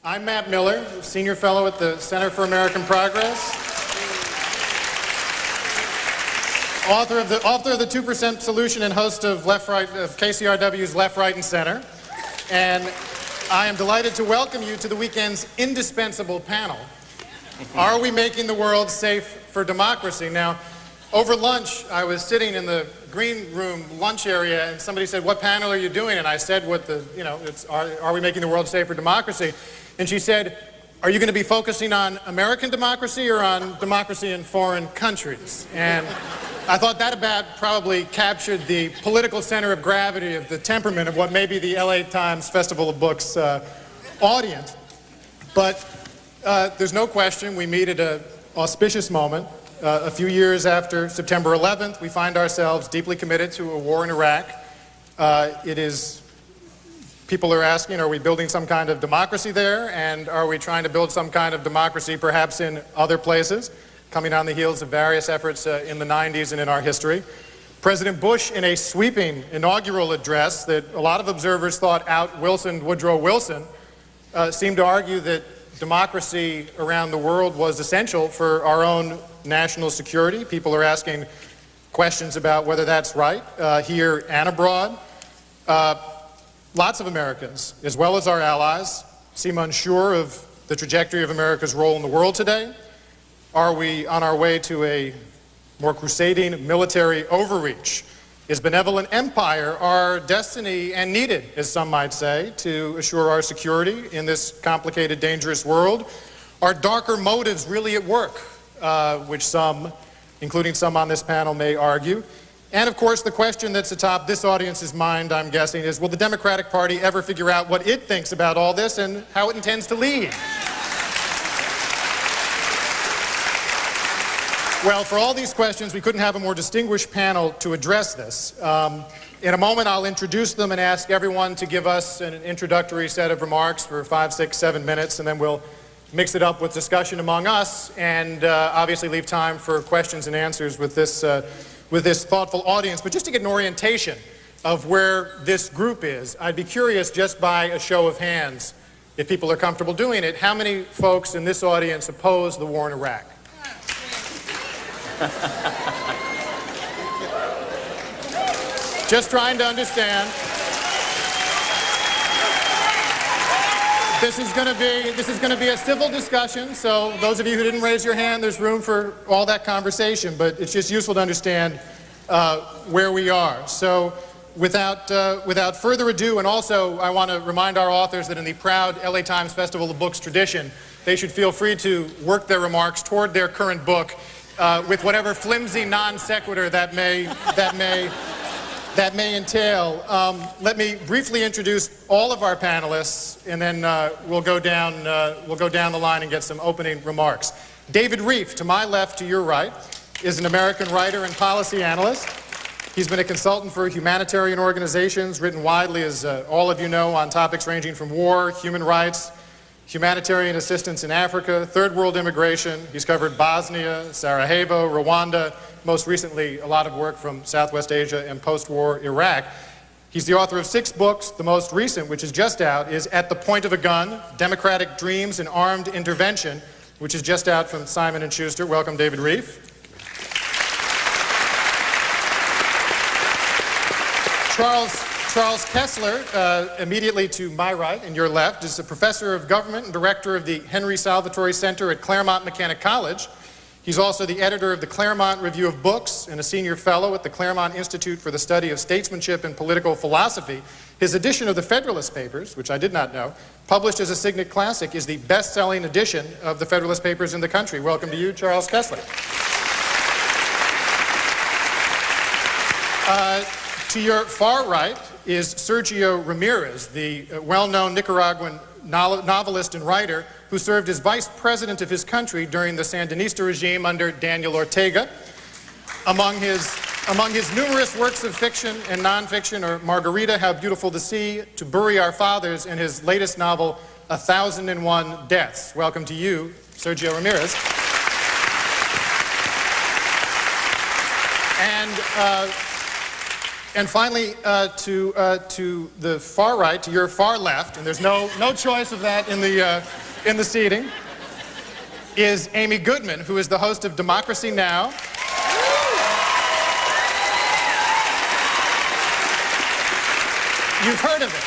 I'm Matt Miller, Senior Fellow at the Center for American Progress, author of the 2% Solution and host of KCRW's Left, Right, and Center. And I am delighted to welcome you to the weekend's indispensable panel, Are We Making the World Safe for Democracy? Now, over lunch, I was sitting in the green room lunch area, and somebody said, "What panel are you doing?" And I said, are we making the world safe for democracy? And she said, "Are you going to be focusing on American democracy or on democracy in foreign countries?" And I thought that about probably captured the political center of gravity of the temperament of what may be the LA Times Festival of Books audience. But there's no question we meet at an auspicious moment. A few years after September 11th, we find ourselves deeply committed to a war in Iraq. People are asking, are we building some kind of democracy there? And are we trying to build some kind of democracy perhaps in other places, coming on the heels of various efforts in the 90s and in our history? President Bush, in a sweeping inaugural address that a lot of observers thought out-Wilsoned Woodrow Wilson, seemed to argue that democracy around the world was essential for our own national security. People are asking questions about whether that's right, here and abroad. Lots of Americans, as well as our allies, seem unsure of the trajectory of America's role in the world today. Are we on our way to a more crusading military overreach? Is benevolent empire our destiny and needed, as some might say, to assure our security in this complicated, dangerous world? Are darker motives really at work, which some, including some on this panel, may argue? And of course, the question that's atop this audience's mind, I'm guessing, is will the Democratic Party ever figure out what it thinks about all this and how it intends to lead? Well, for all these questions, we couldn't have a more distinguished panel to address this. In a moment, I'll introduce them and ask everyone to give us an introductory set of remarks for 5, 6, 7 minutes, and then we'll mix it up with discussion among us and obviously leave time for questions and answers with this thoughtful audience. But just to get an orientation of where this group is, I'd be curious, just by a show of hands, if people are comfortable doing it, how many folks in this audience oppose the war in Iraq? Just trying to understand. This is going to be a civil discussion, so those of you who didn't raise your hand, there's room for all that conversation, but it's just useful to understand where we are. So without further ado, and also I want to remind our authors that in the proud LA Times Festival of Books tradition, they should feel free to work their remarks toward their current book with whatever flimsy non sequitur that may entail. Let me briefly introduce all of our panelists, and then we'll go down the line and get some opening remarks. David Reef, to my left, to your right, is an American writer and policy analyst. He's been a consultant for humanitarian organizations, written widely, as all of you know, on topics ranging from war, human rights, humanitarian assistance in Africa, third world immigration. He's covered Bosnia, Sarajevo, Rwanda, most recently a lot of work from Southwest Asia and post-war Iraq. He's the author of 6 books. The most recent, which is just out, is At the Point of a Gun, Democratic Dreams and Armed Intervention, which is just out from Simon & Schuster. Welcome, David Reef. Charles Kessler, immediately to my right and your left, is a professor of government and director of the Henry Salvatori Center at Claremont McKenna College. He's also the editor of the Claremont Review of Books and a senior fellow at the Claremont Institute for the Study of Statesmanship and Political Philosophy. His edition of the Federalist Papers, which I did not know, published as a Signet Classic, is the best-selling edition of the Federalist Papers in the country. Welcome to you, Charles Kessler. To your far right is Sergio Ramirez, the well-known Nicaraguan novelist and writer who served as vice president of his country during the Sandinista regime under Daniel Ortega. Among his numerous works of fiction and nonfiction are Margarita, How Beautiful the Sea, To Bury Our Fathers, and his latest novel, 1001 Deaths. Welcome to you, Sergio Ramirez. And finally, to the far right, to your far left, and there's no choice of that in the seating, is Amy Goodman, who is the host of Democracy Now! You've heard of it,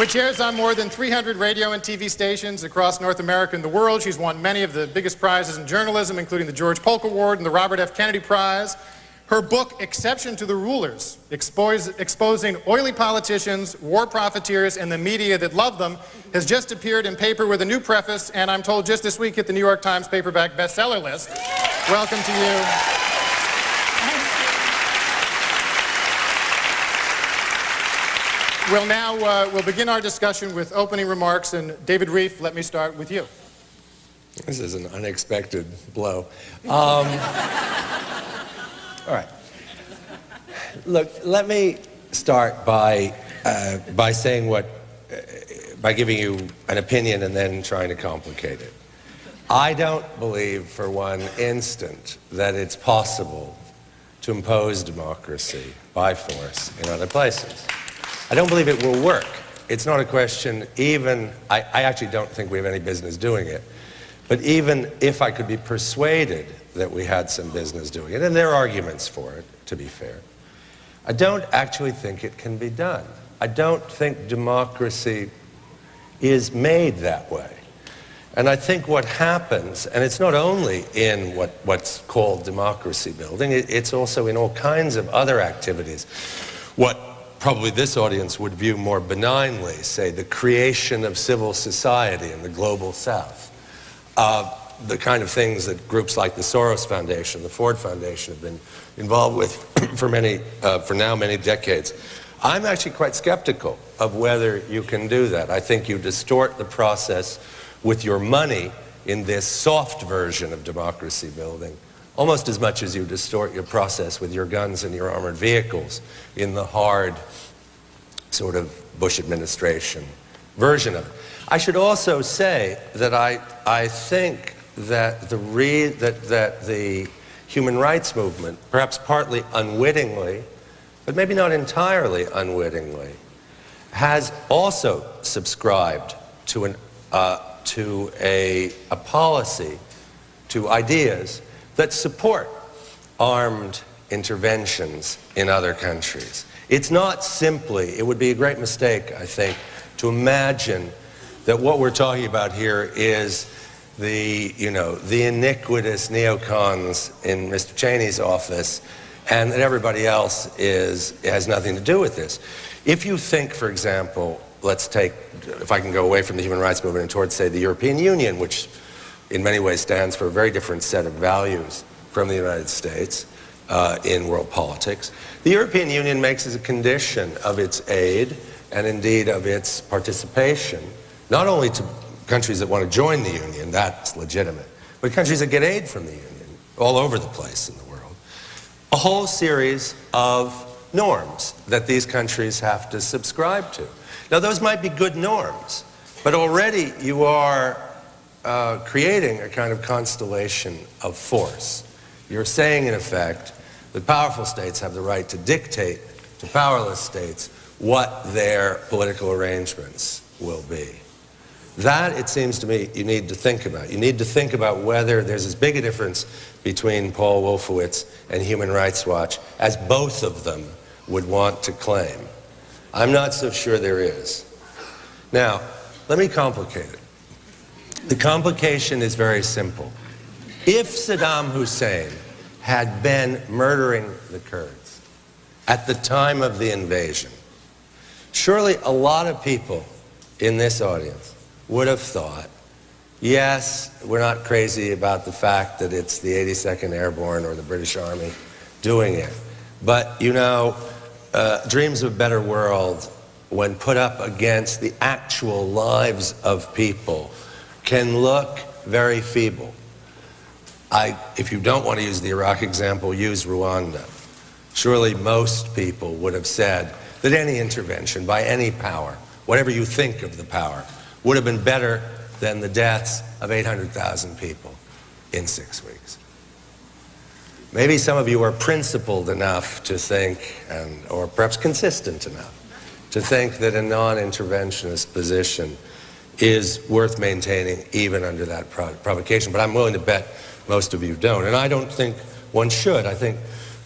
which airs on more than 300 radio and TV stations across North America and the world. She's won many of the biggest prizes in journalism, including the George Polk Award and the Robert F. Kennedy Prize. Her book, Exception to the Rulers, exposing oily politicians, war profiteers, and the media that love them, has just appeared in paper with a new preface, and I'm told just this week hit the New York Times paperback bestseller list. Welcome to you. We'll begin our discussion with opening remarks, and David Reif, let me start with you. This is an unexpected blow. All right. Look, let me start by giving you an opinion and then trying to complicate it. I don't believe for one instant that it's possible to impose democracy by force in other places. I don't believe it will work. It's not a question I actually don't think we have any business doing it. But even if I could be persuaded that we had some business doing it, and there are arguments for it, to be fair, I don't actually think it can be done. I don't think democracy is made that way. And I think what happens, and it's not only in what's called democracy building, it's also in all kinds of other activities. What probably this audience would view more benignly, say, the creation of civil society in the global South. The kind of things that groups like the Soros Foundation, the Ford Foundation have been involved with for now many decades. I'm actually quite skeptical of whether you can do that. I think you distort the process with your money in this soft version of democracy building, almost as much as you distort your process with your guns and your armored vehicles in the hard sort of Bush administration version of it. I should also say that I think that the human rights movement, perhaps partly unwittingly, but maybe not entirely unwittingly, has also subscribed to a policy, to ideas that support armed interventions in other countries. It's not simply, it would be a great mistake, I think, to imagine that what we're talking about here is the iniquitous neocons in Mr. Cheney's office, and that everybody else has nothing to do with this. If you think, for example, let's take, if I can go away from the human rights movement and towards, say, the European Union, which in many ways stands for a very different set of values from the United States in world politics. The European Union makes as a condition of its aid, and indeed of its participation, not only to countries that want to join the Union, that's legitimate, but countries that get aid from the Union all over the place in the world, a whole series of norms that these countries have to subscribe to. Now, those might be good norms, but already you are creating a kind of constellation of force. You're saying, in effect, that powerful states have the right to dictate to powerless states what their political arrangements will be. That, it seems to me, you need to think about. You need to think about whether there's as big a difference between Paul Wolfowitz and Human Rights Watch as both of them would want to claim. I'm not so sure there is. Now, let me complicate it. The complication is very simple. If Saddam Hussein had been murdering the Kurds at the time of the invasion, surely a lot of people in this audience would have thought, yes, we're not crazy about the fact that it's the 82nd Airborne or the British Army doing it, but you know, dreams of a better world, when put up against the actual lives of people, can look very feeble. If you don't want to use the Iraq example, use Rwanda. Surely most people would have said that any intervention by any power, whatever you think of the power, would have been better than the deaths of 800,000 people in 6 weeks. maybe some of you are principled enough to think, or perhaps consistent enough, to think that a non-interventionist position is worth maintaining even under that provocation. But I'm willing to bet most of you don't. And I don't think one should. I think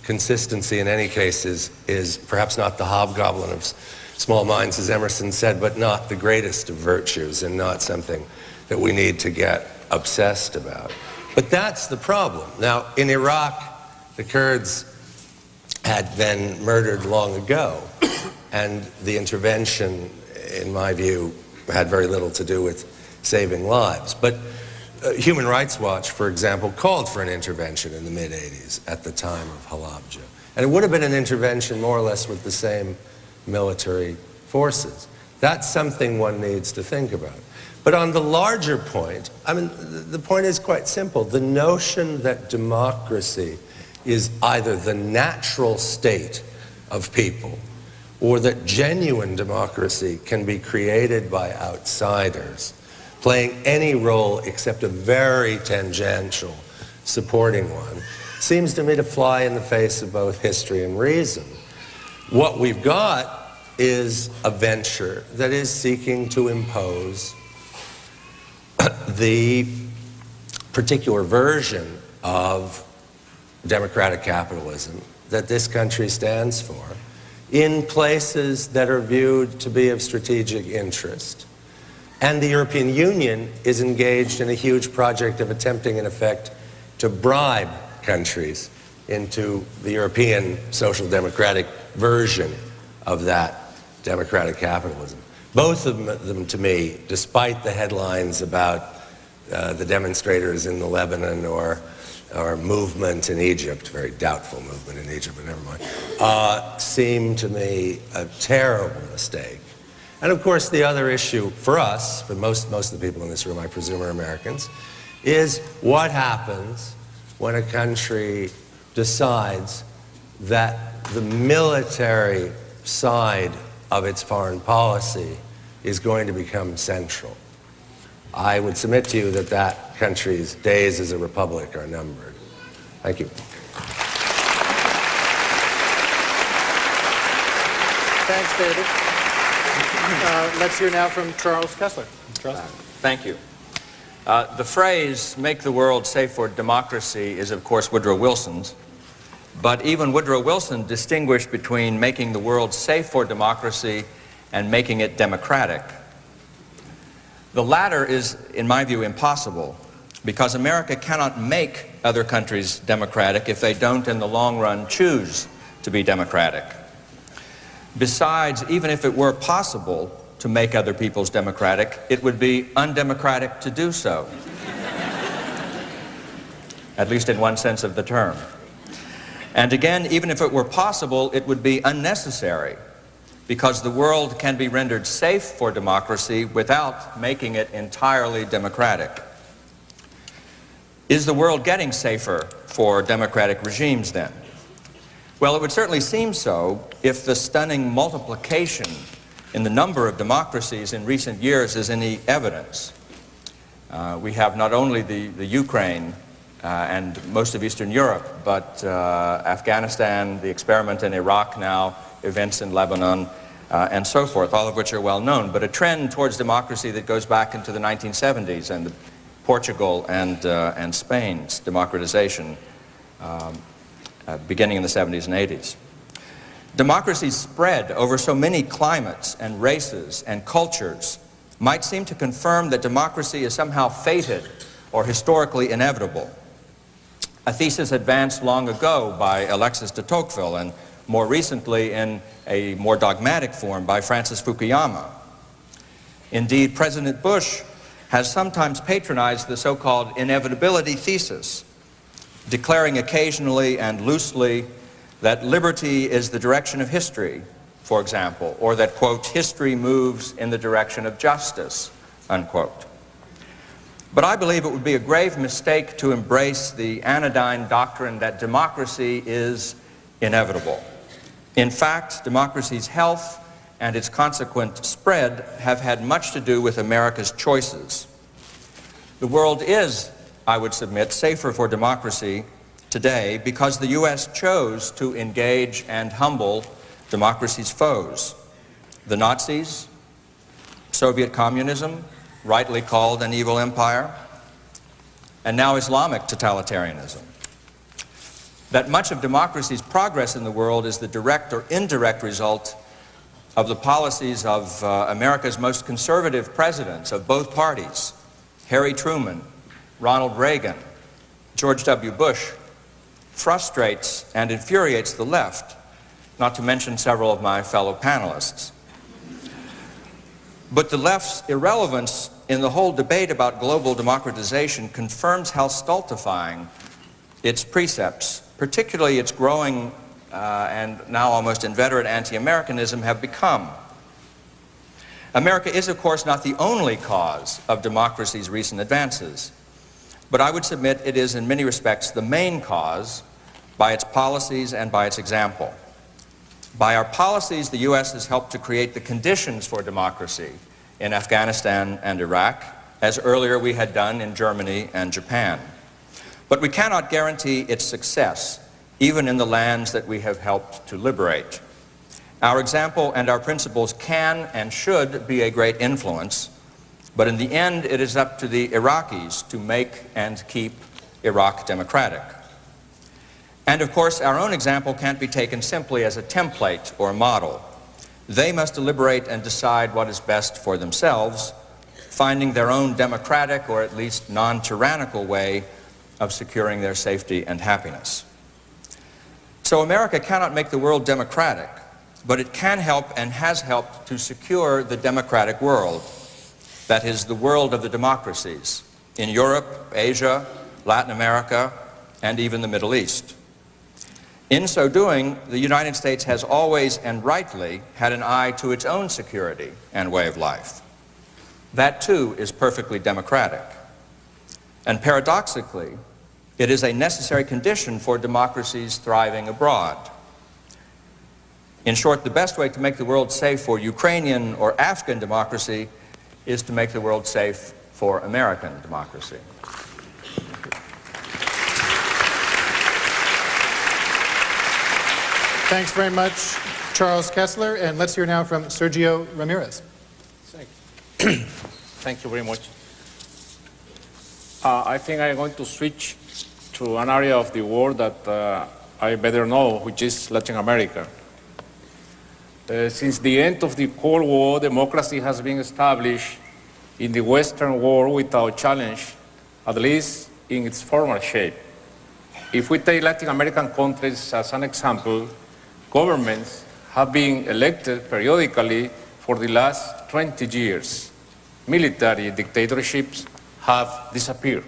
consistency in any case is perhaps not the hobgoblin of small minds, as Emerson said, but not the greatest of virtues and not something that we need to get obsessed about. But that's the problem. Now, in Iraq, the Kurds had been murdered long ago, and the intervention, in my view, had very little to do with saving lives. But Human Rights Watch, for example, called for an intervention in the mid-'80s at the time of Halabja. And it would have been an intervention more or less with the same military forces. That's something one needs to think about. But on the larger point, I mean, the point is quite simple. The notion that democracy is either the natural state of people or that genuine democracy can be created by outsiders, playing any role except a very tangential supporting one, seems to me to fly in the face of both history and reason. What we've got is a venture that is seeking to impose the particular version of democratic capitalism that this country stands for in places that are viewed to be of strategic interest. And the European Union is engaged in a huge project of attempting, in effect, to bribe countries into the European social democratic version of that democratic capitalism. Both of them, to me, despite the headlines about the demonstrators in the Lebanon or movement in Egypt, very doubtful movement in Egypt, but never mind, seem to me a terrible mistake. And of course, the other issue for us, for most of the people in this room, I presume, are Americans, is what happens when a country decides that the military side of its foreign policy is going to become central. I would submit to you that that country's days as a republic are numbered. Thank you. Thanks, David. Let's hear now from Charles Kessler. Charles? Thank you. The phrase, "make the world safe for democracy," is, of course, Woodrow Wilson's. But even Woodrow Wilson distinguished between making the world safe for democracy and making it democratic. The latter is, in my view, impossible, because America cannot make other countries democratic if they don't, in the long run, choose to be democratic. Besides, even if it were possible to make other peoples democratic, it would be undemocratic to do so, at least in one sense of the term. And again, even if it were possible, it would be unnecessary, because the world can be rendered safe for democracy without making it entirely democratic. Is the world getting safer for democratic regimes then? Well, it would certainly seem so if the stunning multiplication in the number of democracies in recent years is any evidence. We have not only the Ukraine and most of Eastern Europe, but Afghanistan, the experiment in Iraq now, events in Lebanon, and so forth, all of which are well known, but a trend towards democracy that goes back into the 1970s and Portugal and Spain's democratization beginning in the 70s and 80s. Democracy's spread over so many climates and races and cultures might seem to confirm that democracy is somehow fated or historically inevitable. A thesis advanced long ago by Alexis de Tocqueville and more recently in a more dogmatic form by Francis Fukuyama. Indeed, President Bush has sometimes patronized the so-called inevitability thesis, declaring occasionally and loosely that liberty is the direction of history, for example, or that, quote, history moves in the direction of justice, unquote. But I believe it would be a grave mistake to embrace the anodyne doctrine that democracy is inevitable. In fact, democracy's health and its consequent spread have had much to do with America's choices. The world is, I would submit, safer for democracy today because the U.S. chose to engage and humble democracy's foes, the Nazis, Soviet communism, rightly called an evil empire, and now Islamic totalitarianism. That much of democracy's progress in the world is the direct or indirect result of the policies of America's most conservative presidents of both parties, Harry Truman, Ronald Reagan, George W. Bush, frustrates and infuriates the left, not to mention several of my fellow panelists. But the left's irrelevance in the whole debate about global democratization confirms how stultifying its precepts, particularly its growing and now almost inveterate anti-Americanism, have become. America is, of course, not the only cause of democracy's recent advances, but I would submit it is in many respects the main cause by its policies and by its example. By our policies, the U.S. has helped to create the conditions for democracy in Afghanistan and Iraq, as earlier we had done in Germany and Japan. But we cannot guarantee its success, even in the lands that we have helped to liberate. Our example and our principles can and should be a great influence, but in the end it is up to the Iraqis to make and keep Iraq democratic. And of course, our own example can't be taken simply as a template or model. They must deliberate and decide what is best for themselves, finding their own democratic or at least non-tyrannical way of securing their safety and happiness. So America cannot make the world democratic, but it can help and has helped to secure the democratic world. That is, the world of the democracies in Europe, Asia, Latin America, and even the Middle East. In so doing, the United States has always and rightly had an eye to its own security and way of life. That too is perfectly democratic. And paradoxically, it is a necessary condition for democracies thriving abroad. In short, the best way to make the world safe for Ukrainian or Afghan democracy is to make the world safe for American democracy. Thanks very much, Charles Kessler. And let's hear now from Sergio Ramirez. Thank you very much. I think I'm going to switch to an area of the world that I better know, which is Latin America. Since the end of the Cold War, democracy has been established in the Western world without challenge, at least in its former shape. If we take Latin American countries as an example, governments have been elected periodically for the last 20 years. Military dictatorships have disappeared.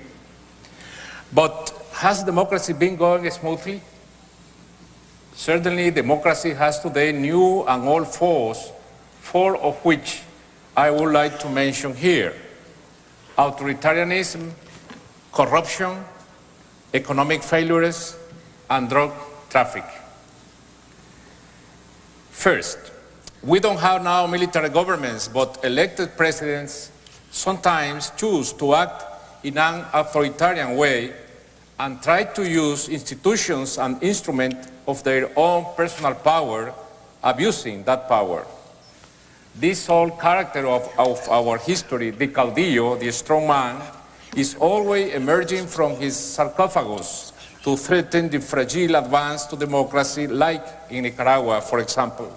But has democracy been going smoothly? Certainly, democracy has today new and old foes, four of which I would like to mention here: authoritarianism, corruption, economic failures, and drug trafficking. First, we don't have now military governments, but elected presidents sometimes choose to act in an authoritarian way and try to use institutions and instruments of their own personal power, abusing that power. This whole character of our history, the caudillo, the strong man, is always emerging from his sarcophagus to threaten the fragile advance to democracy, like in Nicaragua, for example.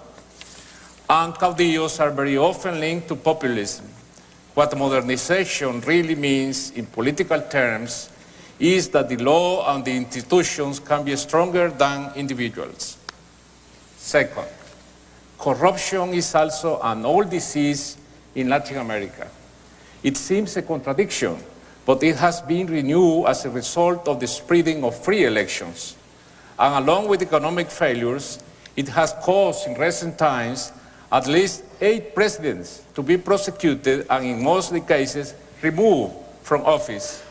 And caudillos are very often linked to populism. What modernization really means in political terms is that the law and the institutions can be stronger than individuals. Second, corruption is also an old disease in Latin America. It seems a contradiction, but it has been renewed as a result of the spreading of free elections. And along with economic failures, it has caused in recent times at least 8 presidents to be prosecuted and in most cases removed from office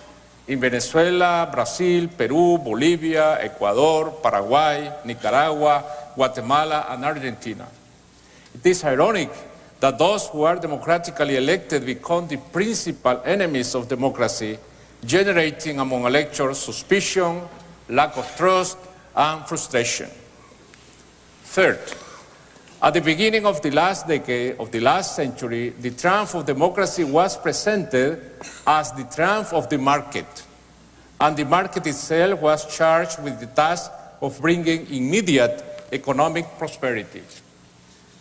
in Venezuela, Brazil, Peru, Bolivia, Ecuador, Paraguay, Nicaragua, Guatemala, and Argentina. It is ironic that those who are democratically elected become the principal enemies of democracy, generating among electors suspicion, lack of trust, and frustration. Third, at the beginning of the last decade, of the last century, the triumph of democracy was presented as the triumph of the market, and the market itself was charged with the task of bringing immediate economic prosperity.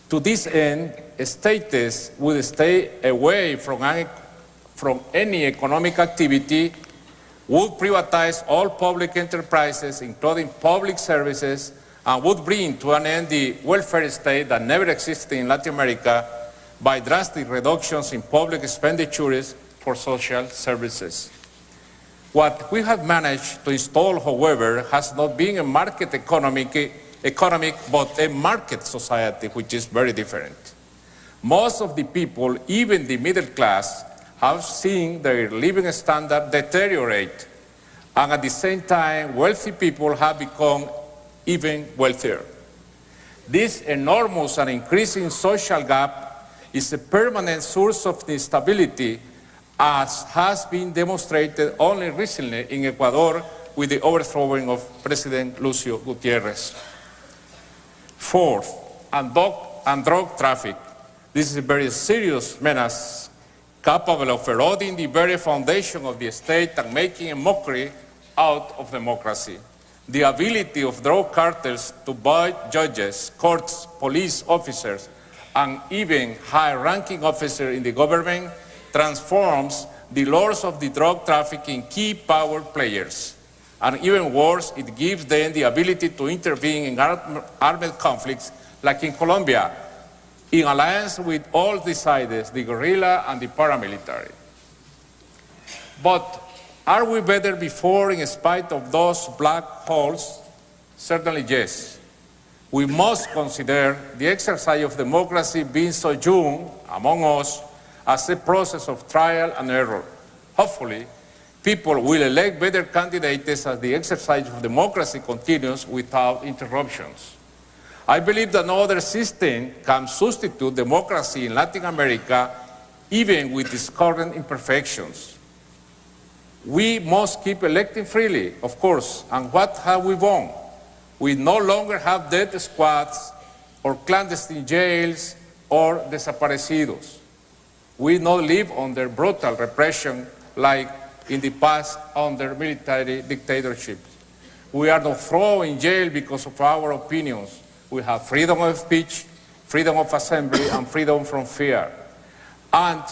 To this end, states would stay away from any economic activity, would privatize all public enterprises, including public services, and would bring to an end the welfare state that never existed in Latin America by drastic reductions in public expenditures for social services. What we have managed to install, however, has not been a market economic, but a market society, which is very different. Most of the people, even the middle class, have seen their living standard deteriorate, and at the same time, wealthy people have become even wealthier. This enormous and increasing social gap is a permanent source of instability, as has been demonstrated only recently in Ecuador with the overthrowing of President Lucio Gutiérrez. Fourth, drug traffic. This is a very serious menace, capable of eroding the very foundation of the state and making a mockery out of democracy. The ability of drug cartels to buy judges, courts, police officers, and even high-ranking officers in the government transforms the lords of the drug traffic in key power players. And even worse, it gives them the ability to intervene in armed conflicts, like in Colombia, in alliance with all the sides, the guerrilla and the paramilitary. But are we better before in spite of those black holes? Certainly yes. We must consider the exercise of democracy being so young among us as a process of trial and error. Hopefully, people will elect better candidates as the exercise of democracy continues without interruptions. I believe that no other system can substitute democracy in Latin America, even with its current imperfections. We must keep electing freely, of course, and what have we won? We no longer have death squads or clandestine jails or desaparecidos. We no live under brutal repression like in the past under military dictatorships. We are not thrown in jail because of our opinions. We have freedom of speech, freedom of assembly, and freedom from fear. And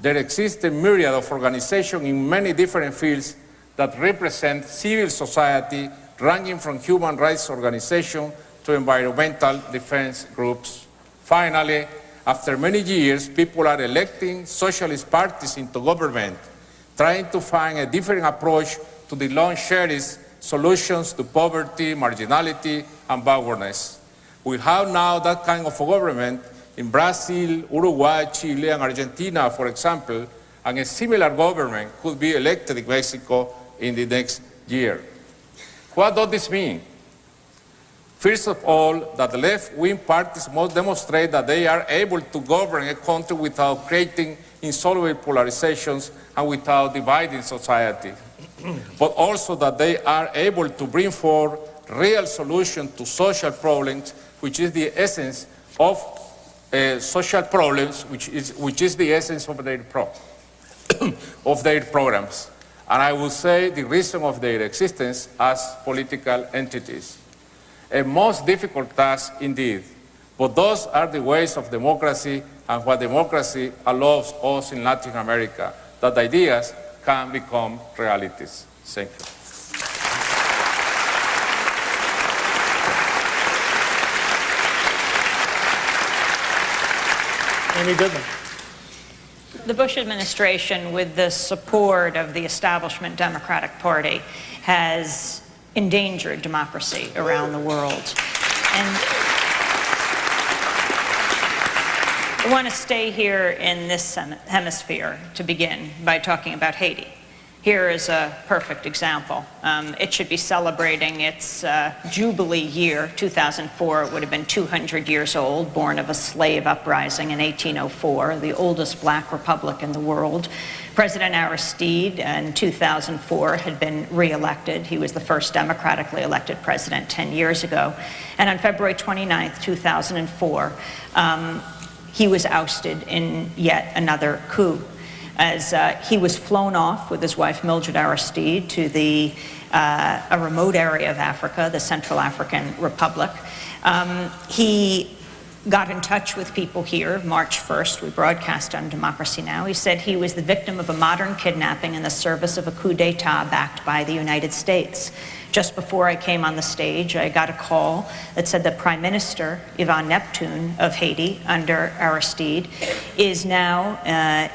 there exists a myriad of organizations in many different fields that represent civil society, ranging from human rights organizations to environmental defense groups. Finally, after many years, people are electing socialist parties into government, trying to find a different approach to the long-cherished solutions to poverty, marginality, and backwardness. We have now that kind of a government in Brazil, Uruguay, Chile, and Argentina, for example, and a similar government could be elected in Mexico in the next year. What does this mean? First of all, that the left-wing parties must demonstrate that they are able to govern a country without creating insoluble polarizations and without dividing society, but also that they are able to bring forth real solutions to social problems, which is the essence of social problems, which is the essence of their programs. And I would say the reason of their existence as political entities. A most difficult task indeed, but those are the ways of democracy and what democracy allows us in Latin America, that ideas can become realities. Thank you. Amy Goodman. The Bush administration, with the support of the establishment Democratic Party, has endangered democracy around the world. And I want to stay here in this hemisphere to begin by talking about Haiti. Here is a perfect example. It should be celebrating its Jubilee year, 2004. It would have been 200 years old, born of a slave uprising in 1804, the oldest black republic in the world. President Aristide in 2004 had been re-elected. He was the first democratically elected president 10 years ago. And on February 29th, 2004, he was ousted in yet another coup, as he was flown off with his wife Mildred Aristide to a remote area of Africa, the Central African Republic. He got in touch with people here. March 1st, we broadcast on Democracy Now! He said he was the victim of a modern kidnapping in the service of a coup d'etat backed by the United States. Just before I came on the stage, I got a call that said that Prime Minister Yvonne Neptune of Haiti, under Aristide, is now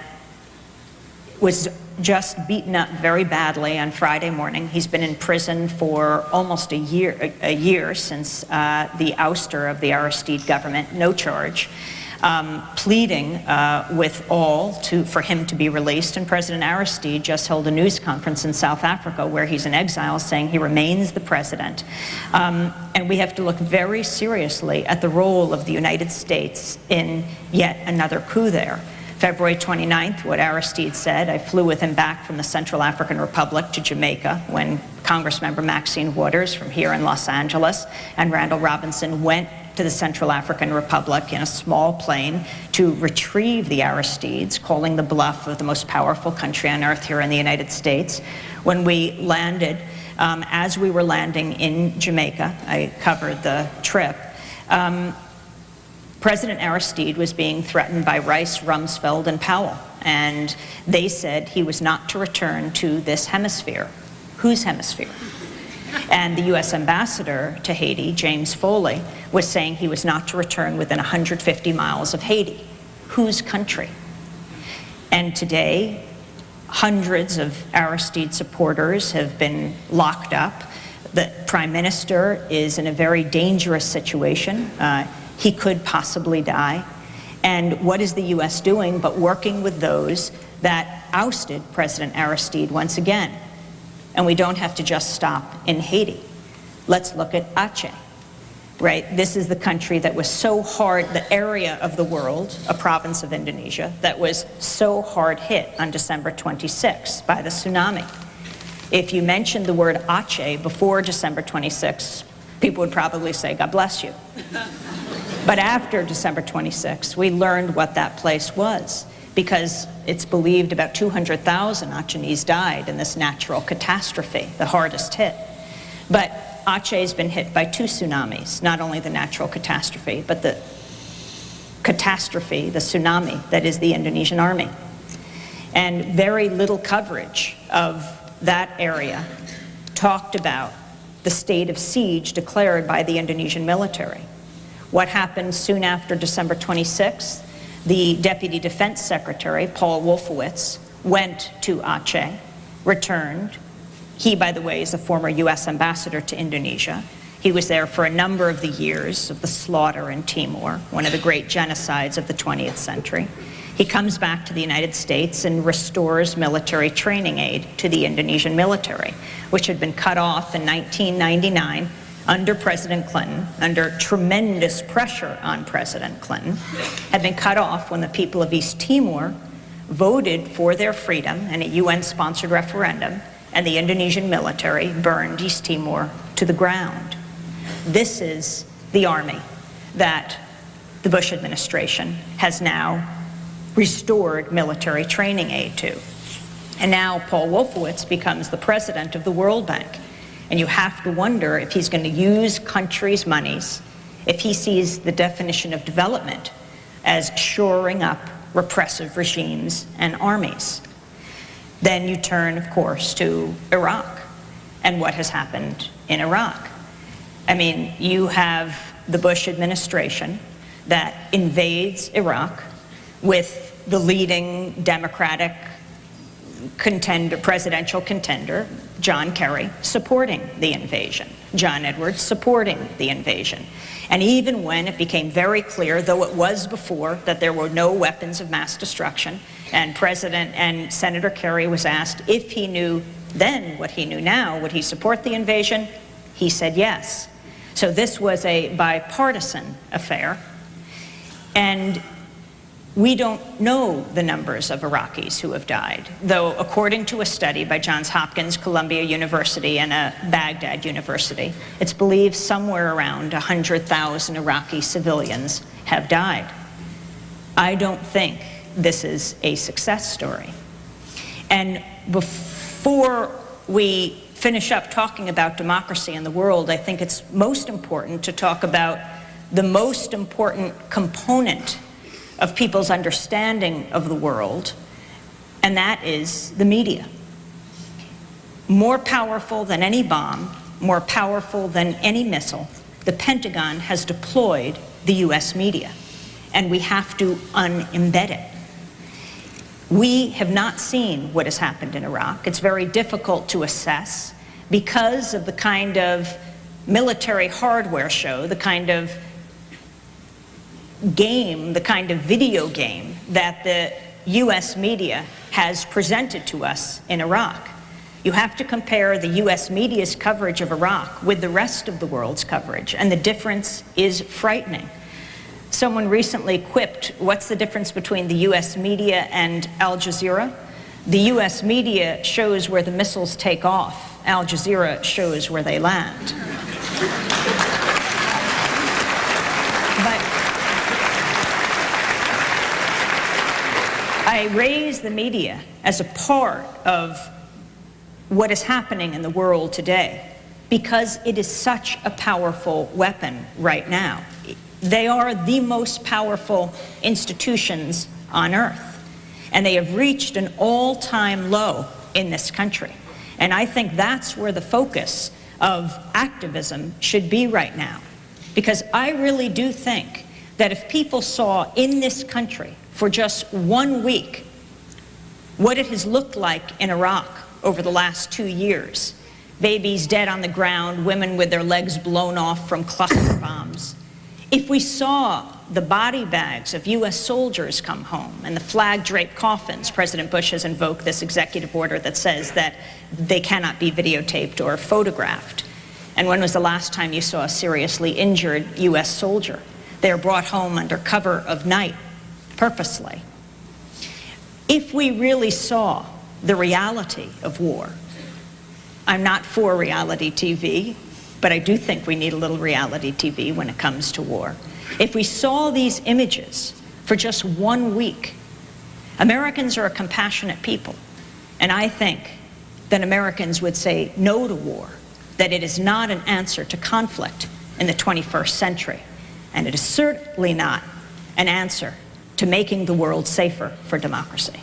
was just beaten up very badly on Friday morning. He's been in prison for almost a year since the ouster of the Aristide government, no charge, pleading with all for him to be released. And President Aristide just held a news conference in South Africa where he's in exile, saying he remains the president. And we have to look very seriously at the role of the United States in yet another coup there. February 29th, what Aristide said, I flew with him back from the Central African Republic to Jamaica when Congressmember Maxine Waters from here in Los Angeles and Randall Robinson went to the Central African Republic in a small plane to retrieve the Aristides, calling the bluff of the most powerful country on earth here in the United States. When we landed, as we were landing in Jamaica, I covered the trip, President Aristide was being threatened by Rice, Rumsfeld, and Powell, and they said he was not to return to this hemisphere. Whose hemisphere? And the U.S. ambassador to Haiti, James Foley, was saying he was not to return within 150 miles of Haiti. Whose country? And today, hundreds of Aristide supporters have been locked up. The Prime Minister is in a very dangerous situation. He could possibly die. And what is the U.S. doing but working with those that ousted President Aristide once again? And we don't have to just stop in Haiti. Let's look at Aceh, right? This is the country that was so hard, the area of the world, a province of Indonesia, that was so hard hit on December 26th by the tsunami. If you mentioned the word Aceh before December 26th, people would probably say, God bless you. But after December 26th, we learned what that place was, because it's believed about 200,000 Achenese died in this natural catastrophe, the hardest hit. But Aceh's been hit by 2 tsunamis, not only the natural catastrophe, but the catastrophe, the tsunami, that is the Indonesian army. And very little coverage of that area talked about the state of siege declared by the Indonesian military. What happened soon after December 26th? The Deputy Defense Secretary, Paul Wolfowitz, went to Aceh, returned. He, by the way, is a former U.S. ambassador to Indonesia. He was there for a number of the years of the slaughter in Timor, one of the great genocides of the 20th century. He comes back to the United States and restores military training aid to the Indonesian military, which had been cut off in 1999 under President Clinton, under tremendous pressure on President Clinton, had been cut off when the people of East Timor voted for their freedom in a UN-sponsored referendum, and the Indonesian military burned East Timor to the ground. This is the army that the Bush administration has now restored military training aid to. And now Paul Wolfowitz becomes the president of the World Bank. And you have to wonder if he's going to use countries' monies, if he sees the definition of development as shoring up repressive regimes and armies. Then you turn, of course, to Iraq and what has happened in Iraq. I mean, you have the Bush administration that invades Iraq with the leading Democratic contender, presidential contender, John Kerry supporting the invasion, John Edwards supporting the invasion. And even when it became very clear, though it was before, that there were no weapons of mass destruction, and President and Senator Kerry was asked if he knew then what he knew now, would he support the invasion? He said yes. So this was a bipartisan affair. And we don't know the numbers of Iraqis who have died, though according to a study by Johns Hopkins, Columbia University, and Baghdad University, it's believed somewhere around 100,000 Iraqi civilians have died. I don't think this is a success story. And before we finish up talking about democracy in the world, I think it's most important to talk about the most important component of people's understanding of the world, and that is the media. More powerful than any bomb, more powerful than any missile, the Pentagon has deployed the US media, and we have to unembed it. We have not seen what has happened in Iraq. It's very difficult to assess because of the kind of military hardware show, the kind of game, the kind of video game that the US media has presented to us in Iraq. You have to compare the US media's coverage of Iraq with the rest of the world's coverage, and the difference is frightening. Someone recently quipped, what's the difference between the US media and Al Jazeera? The US media shows where the missiles take off. Al Jazeera shows where they land. But I raise the media as a part of what is happening in the world today because it is such a powerful weapon right now. They are the most powerful institutions on earth, and they have reached an all-time low in this country. And I think that's where the focus of activism should be right now, because I really do think that if people saw in this country for just 1 week what it has looked like in Iraq over the last 2 years, babies dead on the ground, women with their legs blown off from cluster bombs, if we saw the body bags of US soldiers come home and the flag-draped coffins, President Bush has invoked this executive order that says that they cannot be videotaped or photographed. And when was the last time you saw a seriously injured US soldier? They are brought home under cover of night, purposely. If we really saw the reality of war, I'm not for reality TV, but I do think we need a little reality TV when it comes to war. If we saw these images for just 1 week, Americans are a compassionate people, and I think that Americans would say no to war, that it is not an answer to conflict in the 21st century, and it is certainly not an answer to making the world safer for democracy.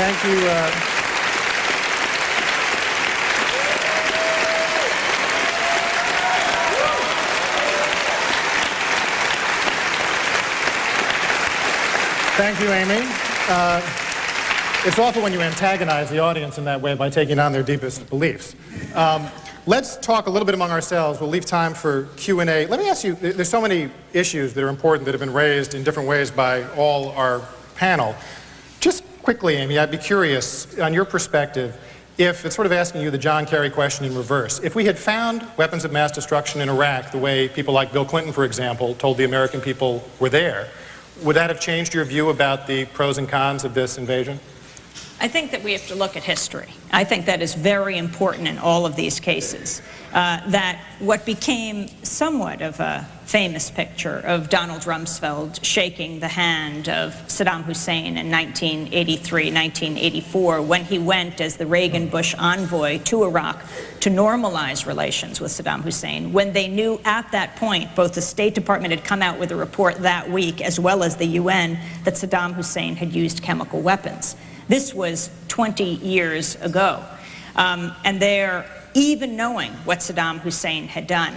Thank you. Thank you, Amy. It's awful when you antagonize the audience in that way by taking on their deepest beliefs. Let's talk a little bit among ourselves. We'll leave time for Q&A. Let me ask you, there's so many issues that are important that have been raised in different ways by all our panel. Just quickly, Amy, I'd be curious, on your perspective, if it's sort of asking you the John Kerry question in reverse. If we had found weapons of mass destruction in Iraq the way people like Bill Clinton, for example, told the American people were there, would that have changed your view about the pros and cons of this invasion? I think that we have to look at history. I think that is very important in all of these cases. That what became somewhat of a famous picture of Donald Rumsfeld shaking the hand of Saddam Hussein in 1983, 1984, when he went as the Reagan-Bush envoy to Iraq to normalize relations with Saddam Hussein, when they knew at that point, both the State Department had come out with a report that week, as well as the UN, that Saddam Hussein had used chemical weapons. This was 20 years ago. And they're, even knowing what Saddam Hussein had done,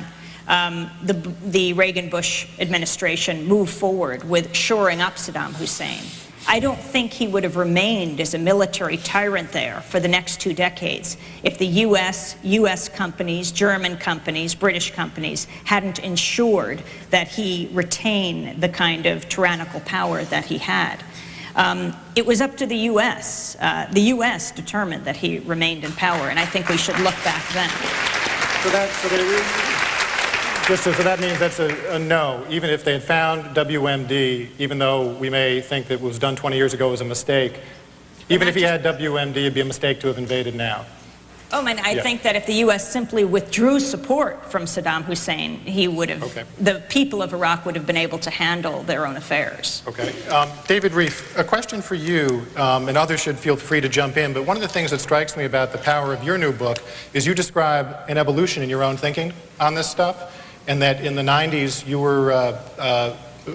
the Reagan-Bush administration moved forward with shoring up Saddam Hussein. I don't think he would have remained as a military tyrant there for the next 2 decades if the U.S. companies, German companies, British companies hadn't ensured that he retain the kind of tyrannical power that he had. It was up to the U.S. The U.S. determined that he remained in power, and I think we should look back then. So that means that's a no, even if they had found WMD, even though we may think that what was done 20 years ago was a mistake, even if he had WMD, it'd be a mistake to have invaded now. Oh, and I think that if the U.S. simply withdrew support from Saddam Hussein, he would have, the people of Iraq would have been able to handle their own affairs. Okay. David Reif, a question for you, and others should feel free to jump in, but one of the things that strikes me about the power of your new book is you describe an evolution in your own thinking on this stuff, and that in the 90s you were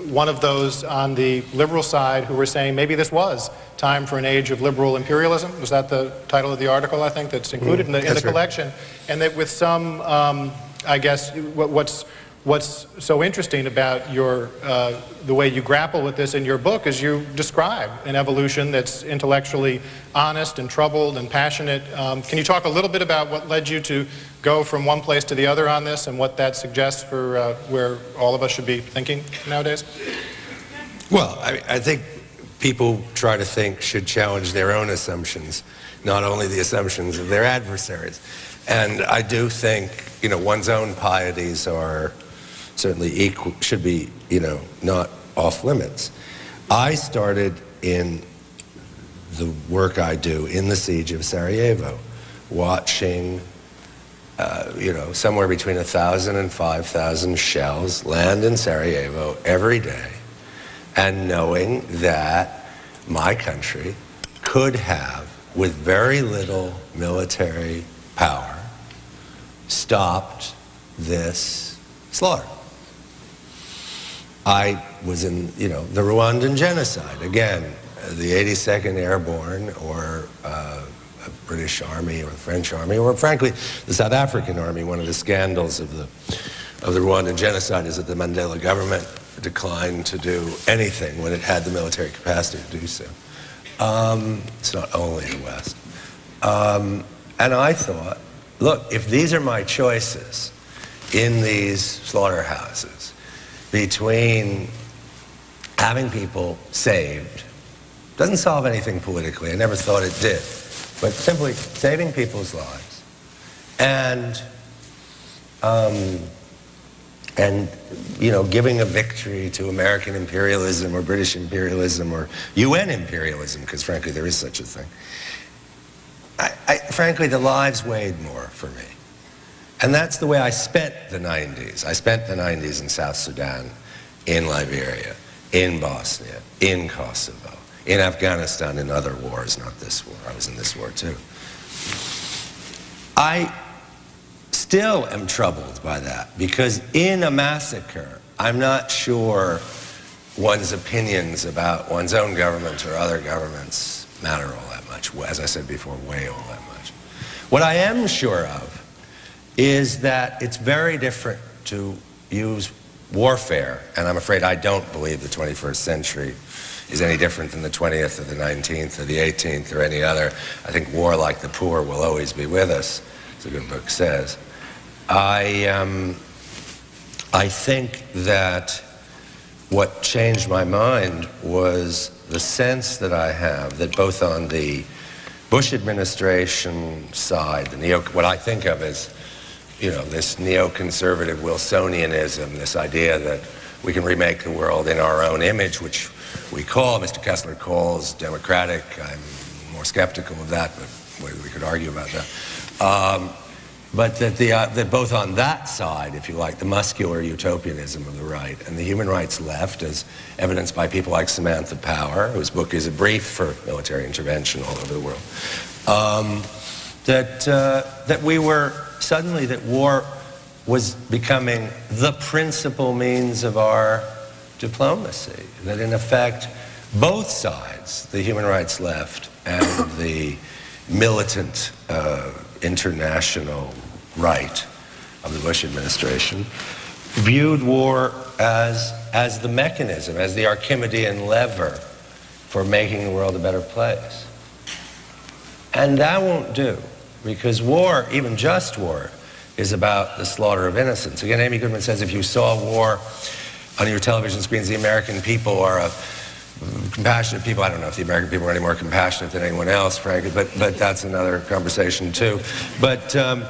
one of those on the liberal side who were saying maybe this was time for an age of liberal imperialism. Was that the title of the article, I think, that's included in the collection? And that with some, I guess, what's so interesting about your, the way you grapple with this in your book is you describe an evolution that's intellectually honest and troubled and passionate. Can you talk a little bit about what led you to go from one place to the other on this and what that suggests for where all of us should be thinking nowadays? Well, I think people try to think should challenge their own assumptions, not only the assumptions of their adversaries. And I do think, you know, one's own pieties are certainly equal, should be, you know, not off limits. I started in the work I do in the siege of Sarajevo, watching, you know, somewhere between 1,000 and 5,000 shells land in Sarajevo every day, and knowing that my country could have, with very little military power, stopped this slaughter. I was in, you know, the Rwandan genocide, again, the 82nd Airborne, or a British Army or the French Army, or frankly the South African Army. One of the scandals of the Rwandan genocide is that the Mandela government declined to do anything when it had the military capacity to do so. It's not only the West. And I thought, look, if these are my choices in these slaughterhouses between having people saved, doesn't solve anything politically, I never thought it did, but simply saving people's lives and you know, giving a victory to American imperialism or British imperialism or UN imperialism, because frankly there is such a thing. Frankly, the lives weighed more for me. And that's the way I spent the 90s. I spent the 90s in South Sudan, in Liberia, in Bosnia, in Kosovo, in Afghanistan, in other wars, not this war. I was in this war too. I still am troubled by that, because in a massacre, I'm not sure one's opinions about one's own government or other governments matter all that much. As I said before, weigh all that much. What I am sure of is that it's very different to use warfare, and I'm afraid I don't believe the 21st century is any different than the 20th or the 19th or the 18th or any other. I think war, like the poor, will always be with us, as a good book says. I think that what changed my mind was the sense that I have that both on the Bush administration side, what I think of as, you know, this neoconservative Wilsonianism, this idea that we can remake the world in our own image, which we call, Mr. Kessler calls, democratic. I'm more skeptical of that, but we could argue about that. But that both on that side, if you like, the muscular utopianism of the right and the human rights left, as evidenced by people like Samantha Power, whose book is a brief for military intervention all over the world, that we were suddenly, that war was becoming the principal means of our diplomacy, that in effect both sides, the human rights left and the militant international right of the Bush administration, viewed war as the mechanism, as the Archimedean lever for making the world a better place. And that won't do, because war, even just war, is about the slaughter of innocents. Again, Amy Goodman says if you saw war on your television screens, the American people are a compassionate people. I don't know if the American people are any more compassionate than anyone else, frankly, but that's another conversation too. But I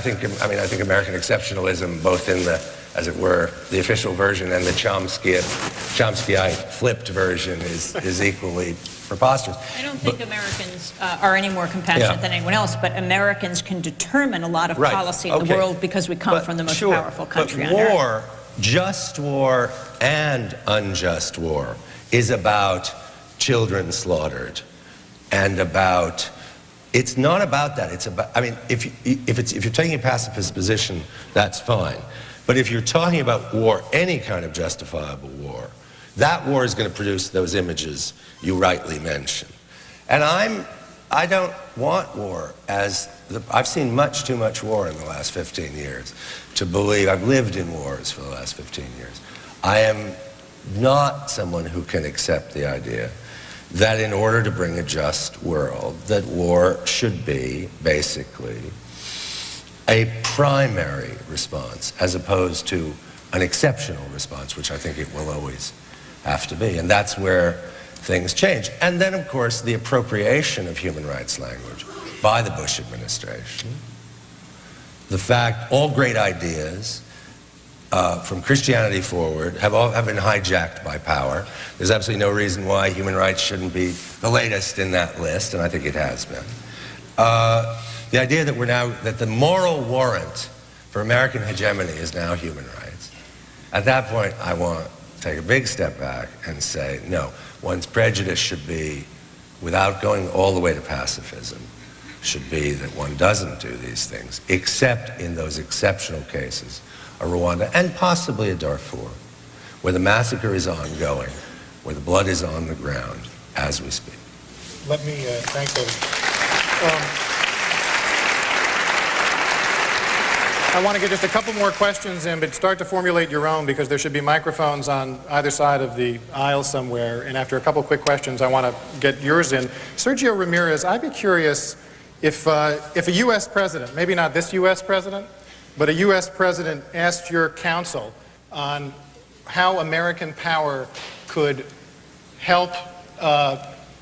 think American exceptionalism, both in the, as it were, the official version and the Chomskyite flipped version is equally preposterous. I don't think Americans are any more compassionate than anyone else, but Americans can determine a lot of policy in the world because we come from the most powerful country on earth. Just war and unjust war is about children slaughtered and about, it's not about that. It's about, I mean, if you're taking a pacifist position, that's fine. But if you're talking about war, any kind of justifiable war, that war is going to produce those images you rightly mentioned. And I don't want war as I've seen much too much war in the last 15 years to believe, I've lived in wars for the last 15 years. I am not someone who can accept the idea that in order to bring a just world, that war should be basically a primary response as opposed to an exceptional response, which I think it will always have to be. And that's where things change. And then, of course, the appropriation of human rights language by the Bush administration. The fact all great ideas from Christianity forward have been hijacked by power. There's absolutely no reason why human rights shouldn't be the latest in that list, and I think it has been. The idea that the moral warrant for American hegemony is now human rights. At that point, I want to take a big step back and say, no, one's prejudice should be, without going all the way to pacifism, should be that one doesn't do these things, except in those exceptional cases, a Rwanda and possibly a Darfur, where the massacre is ongoing, where the blood is on the ground as we speak. Let me thank you. I want to get just a couple more questions in, but start to formulate your own, because there should be microphones on either side of the aisle somewhere. And after a couple quick questions, I want to get yours in. Sergio Ramirez, I'd be curious if a U.S. president, maybe not this U.S. president, but a U.S. president asked your counsel on how American power could help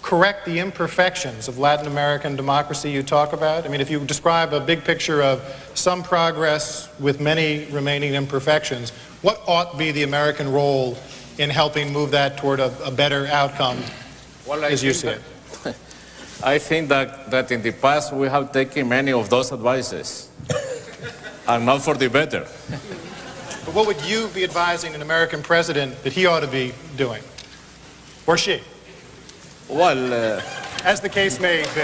correct the imperfections of Latin American democracy you talk about. I mean, if you describe a big picture of some progress with many remaining imperfections, what ought to be the American role in helping move that toward a better outcome, as you see it? I think that in the past we have taken many of those advices, and not for the better. But what would you be advising an American president that he ought to be doing? Or she? Well, as the case may be.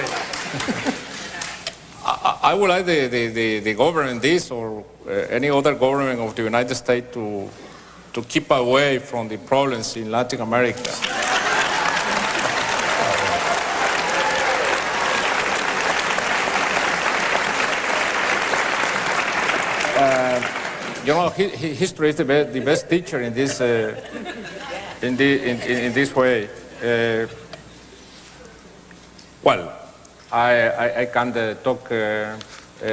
I would like the government, this or any other government of the United States, to keep away from the problems in Latin America. You know, history is the best teacher in this this way. Well, I can talk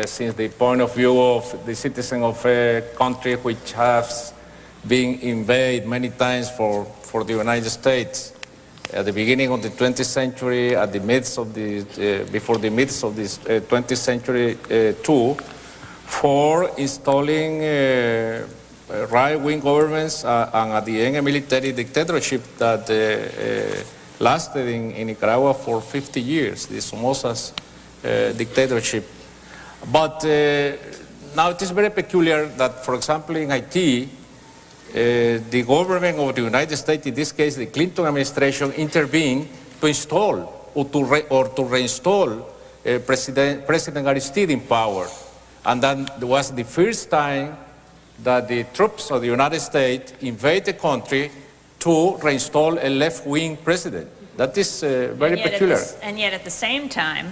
since the point of view of the citizen of a country which has been invaded many times for the United States. At the beginning of the 20th century, at the midst of the before the midst of this 20th century too, for installing right-wing governments and at the end a military dictatorship that lasted in Nicaragua for 50 years, the Somoza's dictatorship. But now it is very peculiar that, for example, in Haiti, the government of the United States, in this case the Clinton administration, intervened to install or to reinstall President Aristide in power. And that was the first time that the troops of the United States invade the country to reinstall a left-wing president. That is very peculiar. And yet at the same time,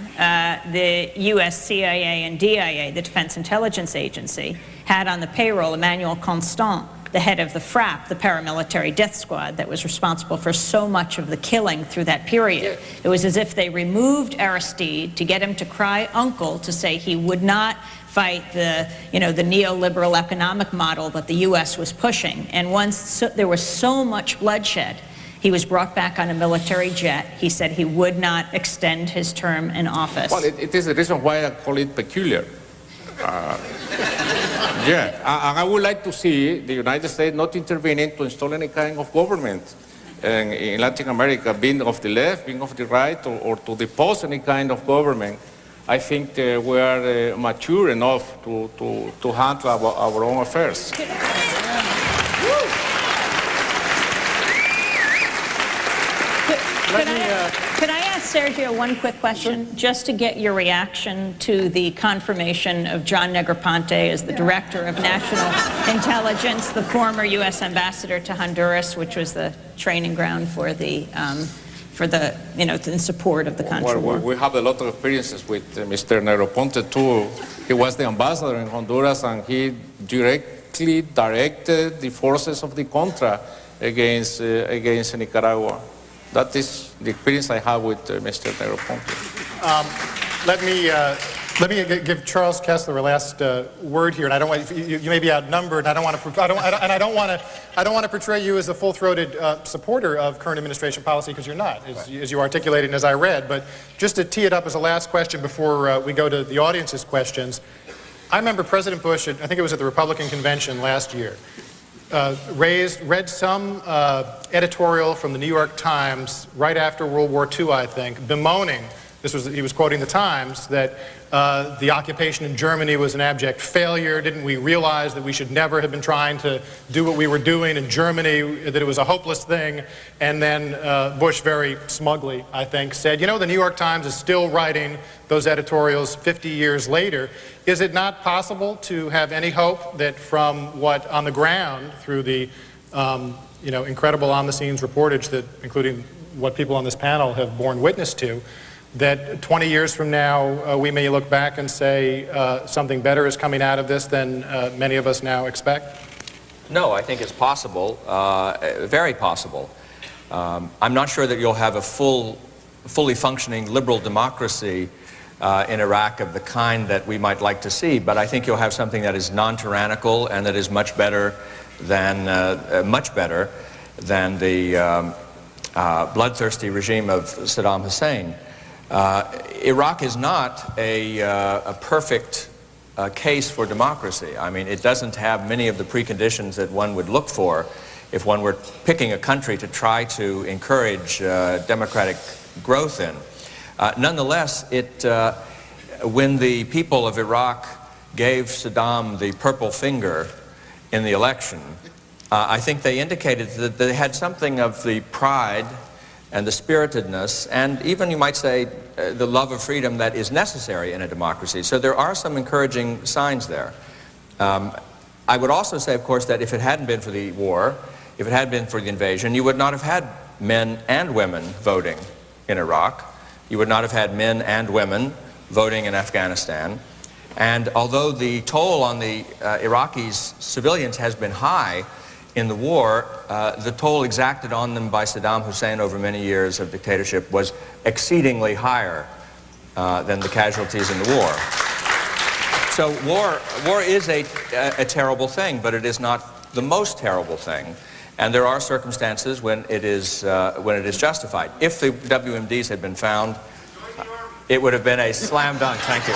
the U.S. CIA and DIA, the Defense Intelligence Agency, had on the payroll Emmanuel Constant, the head of the FRAP, the paramilitary death squad that was responsible for so much of the killing through that period. It was as if they removed Aristide to get him to cry uncle, to say he would not fight the, the neoliberal economic model that the U.S. was pushing. And once there was so much bloodshed, he was brought back on a military jet. He said he would not extend his term in office. Well, it is the reason why I call it peculiar. And I would like to see the United States not intervening to install any kind of government in Latin America, being of the left, being of the right, or to depose any kind of government. I think we are mature enough to handle our own affairs. Could I ask Sergio one quick question, just to get your reaction to the confirmation of John Negroponte as the Director of National Intelligence, the former U.S. ambassador to Honduras, which was the training ground for the, in support of the Contra War? Well, we have a lot of experiences with Mr. Negroponte too. He was the ambassador in Honduras, and he directly directed the forces of the Contra against Nicaragua. That is the experience I have with Mr. Negroponte. Let me give Charles Kessler a last word here, and I don't want you may be outnumbered. And I don't want to portray you as a full-throated supporter of current administration policy, because you're not, as you articulated and as I read. But just to tee it up as a last question before we go to the audience's questions, I remember President Bush, I think it was at the Republican convention last year, read some editorial from the New York Times right after World War II, I think, bemoaning, he was quoting the Times, that the occupation in Germany was an abject failure. Didn't we realize that we should never have been trying to do what we were doing in Germany, that it was a hopeless thing? And then Bush very smugly, I think, said, the New York Times is still writing those editorials 50 years later. Is it not possible to have any hope that from what on the ground, through the incredible on-the-scenes reportage that, including what people on this panel have borne witness to, that 20 years from now we may look back and say something better is coming out of this than many of us now expect? No, I think it's possible, very possible. I'm not sure that you'll have a fully functioning liberal democracy in Iraq of the kind that we might like to see, but I think you'll have something that is non-tyrannical and that is much better than the bloodthirsty regime of Saddam Hussein. Iraq is not a perfect case for democracy. I mean, it doesn't have many of the preconditions that one would look for if one were picking a country to try to encourage democratic growth in. Nonetheless, when the people of Iraq gave Saddam the purple finger in the election, I think they indicated that they had something of the pride and the spiritedness, and even, you might say, the love of freedom that is necessary in a democracy. So there are some encouraging signs there. I would also say, of course, that if it hadn't been for the war, if it had been for the invasion, you would not have had men and women voting in Iraq. You would not have had men and women voting in Afghanistan. And although the toll on the Iraqis, civilians, has been high in the war, the toll exacted on them by Saddam Hussein over many years of dictatorship was exceedingly higher than the casualties in the war. So war is a terrible thing, but it is not the most terrible thing. And there are circumstances when it is justified. If the WMDs had been found, it would have been a slam dunk. Thank you.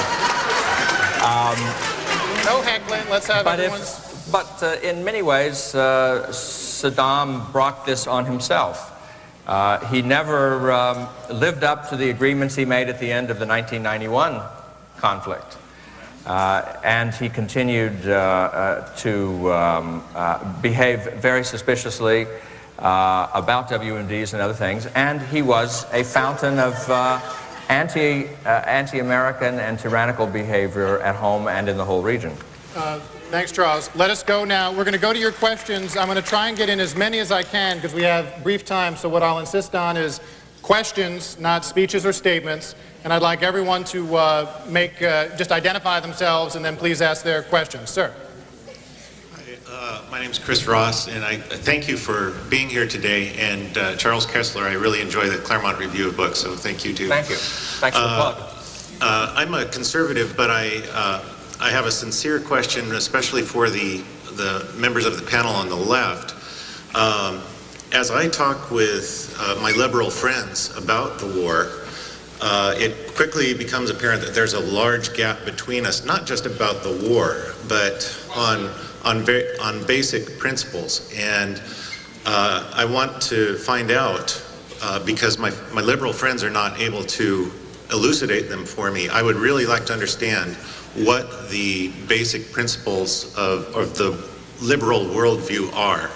No heckling. Let's have everyone's... But in many ways, Saddam brought this on himself. He never lived up to the agreements he made at the end of the 1991 conflict. And he continued to behave very suspiciously about WMDs and other things. And he was a fountain of anti-American and tyrannical behavior at home and in the whole region. Thanks, Charles. Let us go now. We're going to go to your questions. I'm going to try and get in as many as I can because we have brief time. So what I'll insist on is questions, not speeches or statements. And I'd like everyone to just identify themselves and then please ask their questions. Sir. My name is Chris Ross, and I thank you for being here today. And Charles Kessler, I really enjoy the Claremont Review of Books, so thank you too. Thank you. Thanks for the plug. I'm a conservative, but I have a sincere question, especially for the members of the panel on the left. As I talk with my liberal friends about the war, it quickly becomes apparent that there's a large gap between us, not just about the war, but on basic principles. And I want to find out, because my liberal friends are not able to elucidate them for me, I would really like to understand what the basic principles of the liberal worldview are.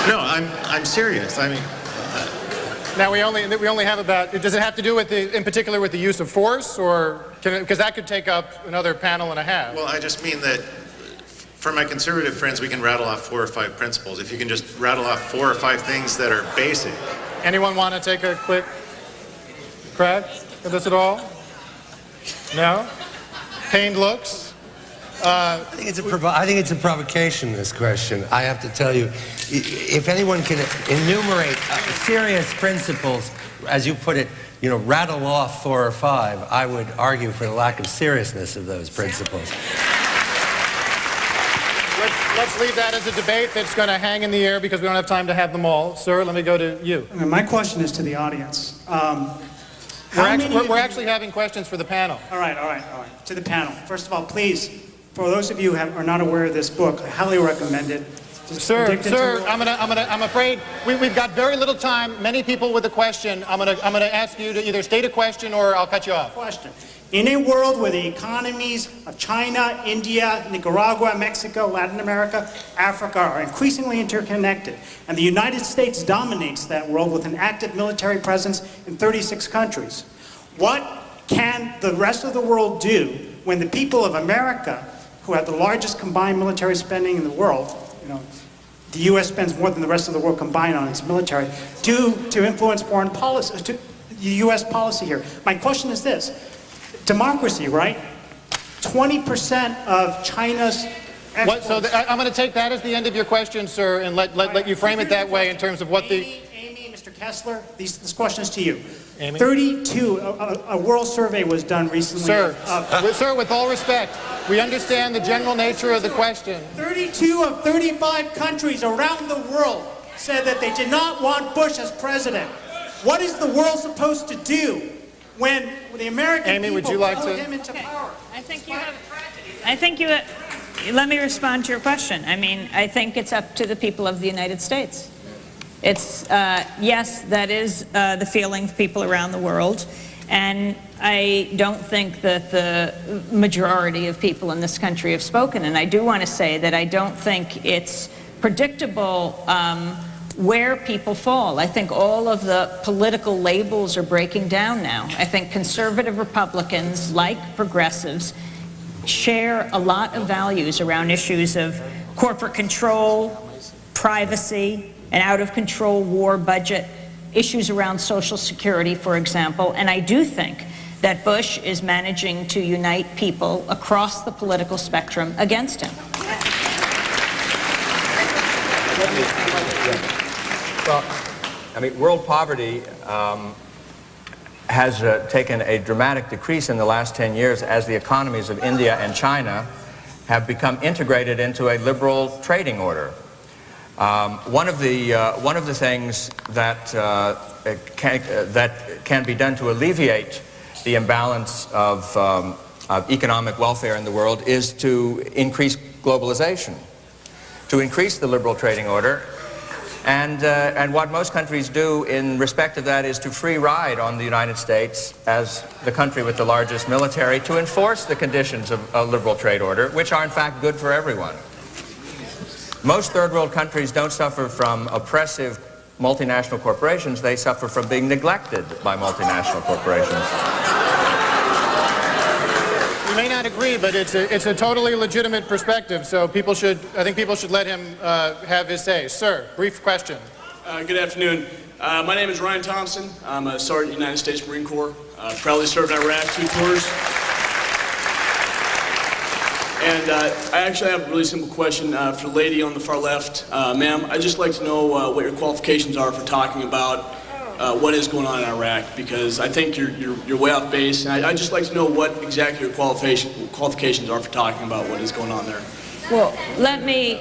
No, I'm serious. I mean, Now we only have about. Does it have to do with in particular with the use of force, or because that could take up another panel and a half? well, I just mean that for my conservative friends, we can rattle off 4 or 5 principles. If you can just rattle off 4 or 5 things that are basic. Anyone want to take a quick crack at this at all? No? Pained looks? I think it's a provocation, this question. I have to tell you, if anyone can enumerate serious principles, as you put it, rattle off 4 or 5, I would argue for the lack of seriousness of those principles. Let's leave that as a debate that's going to hang in the air because we don't have time to have them all. Sir, let me go to you. My question is to the audience. We're actually having questions for the panel. All right. To the panel. First of all, please, for those of you who are not aware of this book, I highly recommend it. Sir, I'm afraid we've got very little time. Many people with a question. I'm gonna ask you to either state a question or I'll cut you off. Question. In a world where the economies of China, India, Nicaragua, Mexico, Latin America, Africa are increasingly interconnected, and the United States dominates that world with an active military presence in 36 countries, what can the rest of the world do when the people of America, who have the largest combined military spending in the world, the U.S. spends more than the rest of the world combined on its military, do to influence foreign policy, to U.S. policy here? My question is this. Democracy, right? 20% of China's exports. I'm going to take that as the end of your question, sir, and let you frame it that way in terms of what Amy, Mr. Kessler, this question is to you. Amy? 32, a world survey was done recently. Sir, sir, with all respect, we understand the general nature of the question. 32 of 35 countries around the world said that they did not want Bush as president. What is the world supposed to do when the American Amy, people would you like vote to? him into power? Let me respond to your question. I mean, I think it's up to the people of the United States. It's, yes, that is the feeling of people around the world. And I don't think that the majority of people in this country have spoken. And I do want to say that I don't think it's predictable where people fall. I think all of the political labels are breaking down now. I think conservative Republicans, like progressives, share a lot of values around issues of corporate control, privacy, an out-of-control war budget, issues around Social Security, for example. And I do think that Bush is managing to unite people across the political spectrum against him. Well, I mean, world poverty has taken a dramatic decrease in the last 10 years as the economies of India and China have become integrated into a liberal trading order. One of the things that can be done to alleviate the imbalance of economic welfare in the world is to increase globalization, to increase the liberal trading order. And what most countries do in respect of that is to free ride on the United States as the country with the largest military to enforce the conditions of a liberal trade order, which are in fact good for everyone. Most third world countries don't suffer from oppressive multinational corporations, they suffer from being neglected by multinational corporations. We may not agree, but it's a totally legitimate perspective, so I think people should let him have his say. Sir, brief question. Good afternoon. My name is Ryan Thompson. I'm a Sergeant in the United States Marine Corps. Proudly served in Iraq 2 tours. And I actually have a really simple question for the lady on the far left. Ma'am, I'd just like to know what your qualifications are for talking about what is going on in Iraq, because I think you're way off base, and I'd just like to know what exactly your qualifications are for talking about what is going on there. Well, let me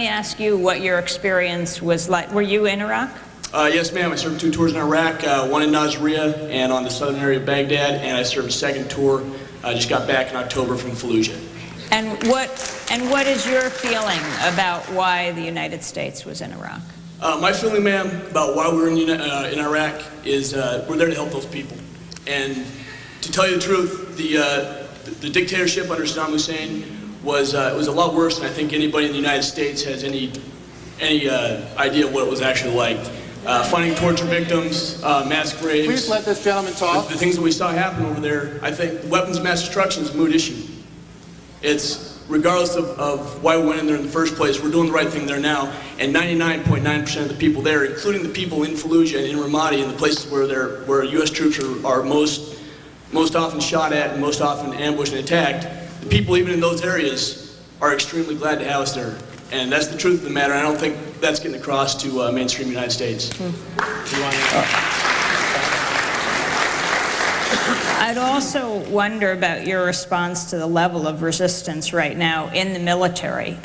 ask you what your experience was like. Were you in Iraq? Yes, ma'am. I served 2 tours in Iraq, one in Nasiriyah and on the southern area of Baghdad, and I served a second tour. I just got back in October from Fallujah. And what is your feeling about why the United States was in Iraq? My feeling, ma'am, about why we're in Iraq is we're there to help those people. And to tell you the truth, the dictatorship under Saddam Hussein was a lot worse than I think anybody in the United States has any idea what it was actually like. Finding torture victims, mass graves. Please let this gentleman talk. The things that we saw happen over there, I think the weapons of mass destruction is a moot issue. It's regardless of why we went in there in the first place, we're doing the right thing there now, and 99.9% of the people there, including the people in Fallujah and in Ramadi and the places where U.S. troops are most often shot at and most often ambushed and attacked, the people even in those areas are extremely glad to have us there. And that's the truth of the matter. I don't think that's getting across to mainstream United States. I'd also wonder about your response to the level of resistance right now in the military.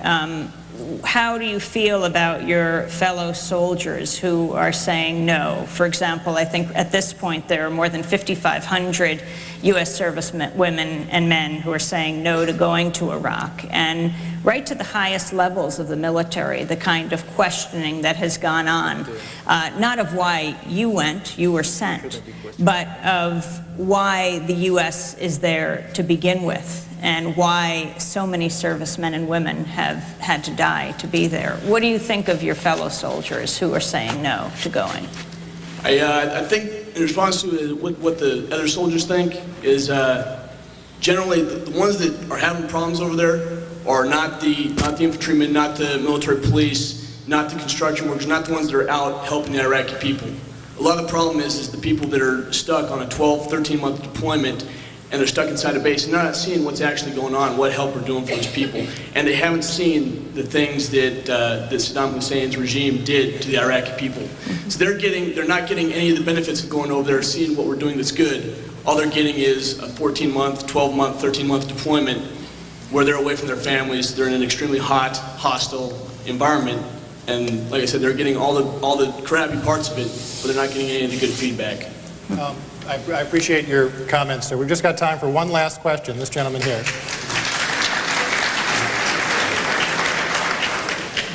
How do you feel about your fellow soldiers who are saying no? For example, I think at this point there are more than 5,500 U.S. servicewomen and men who are saying no to going to Iraq. And right to the highest levels of the military, the kind of questioning that has gone on, not of why you went, you were sent, but of why the U.S. is there to begin with, and why so many servicemen and women have had to die to be there. What do you think of your fellow soldiers who are saying no to going? I think in response to what the other soldiers think is generally the ones that are having problems over there are not the infantrymen, not the military police, not the construction workers, not the ones that are out helping the Iraqi people. A lot of the problem is the people that are stuck on a 12, 13-month deployment, and they're stuck inside a base, and they're not seeing what's actually going on, what help we're doing for those people. And they haven't seen the things that Saddam Hussein's regime did to the Iraqi people. So they're not getting any of the benefits of going over there, seeing what we're doing that's good. All they're getting is a 14-month, 12-month, 13-month deployment where they're away from their families, they're in an extremely hot, hostile environment. And like I said, they're getting all the crappy parts of it, but they're not getting any of the good feedback. I appreciate your comments, sir. We've just got time for one last question. This gentleman here.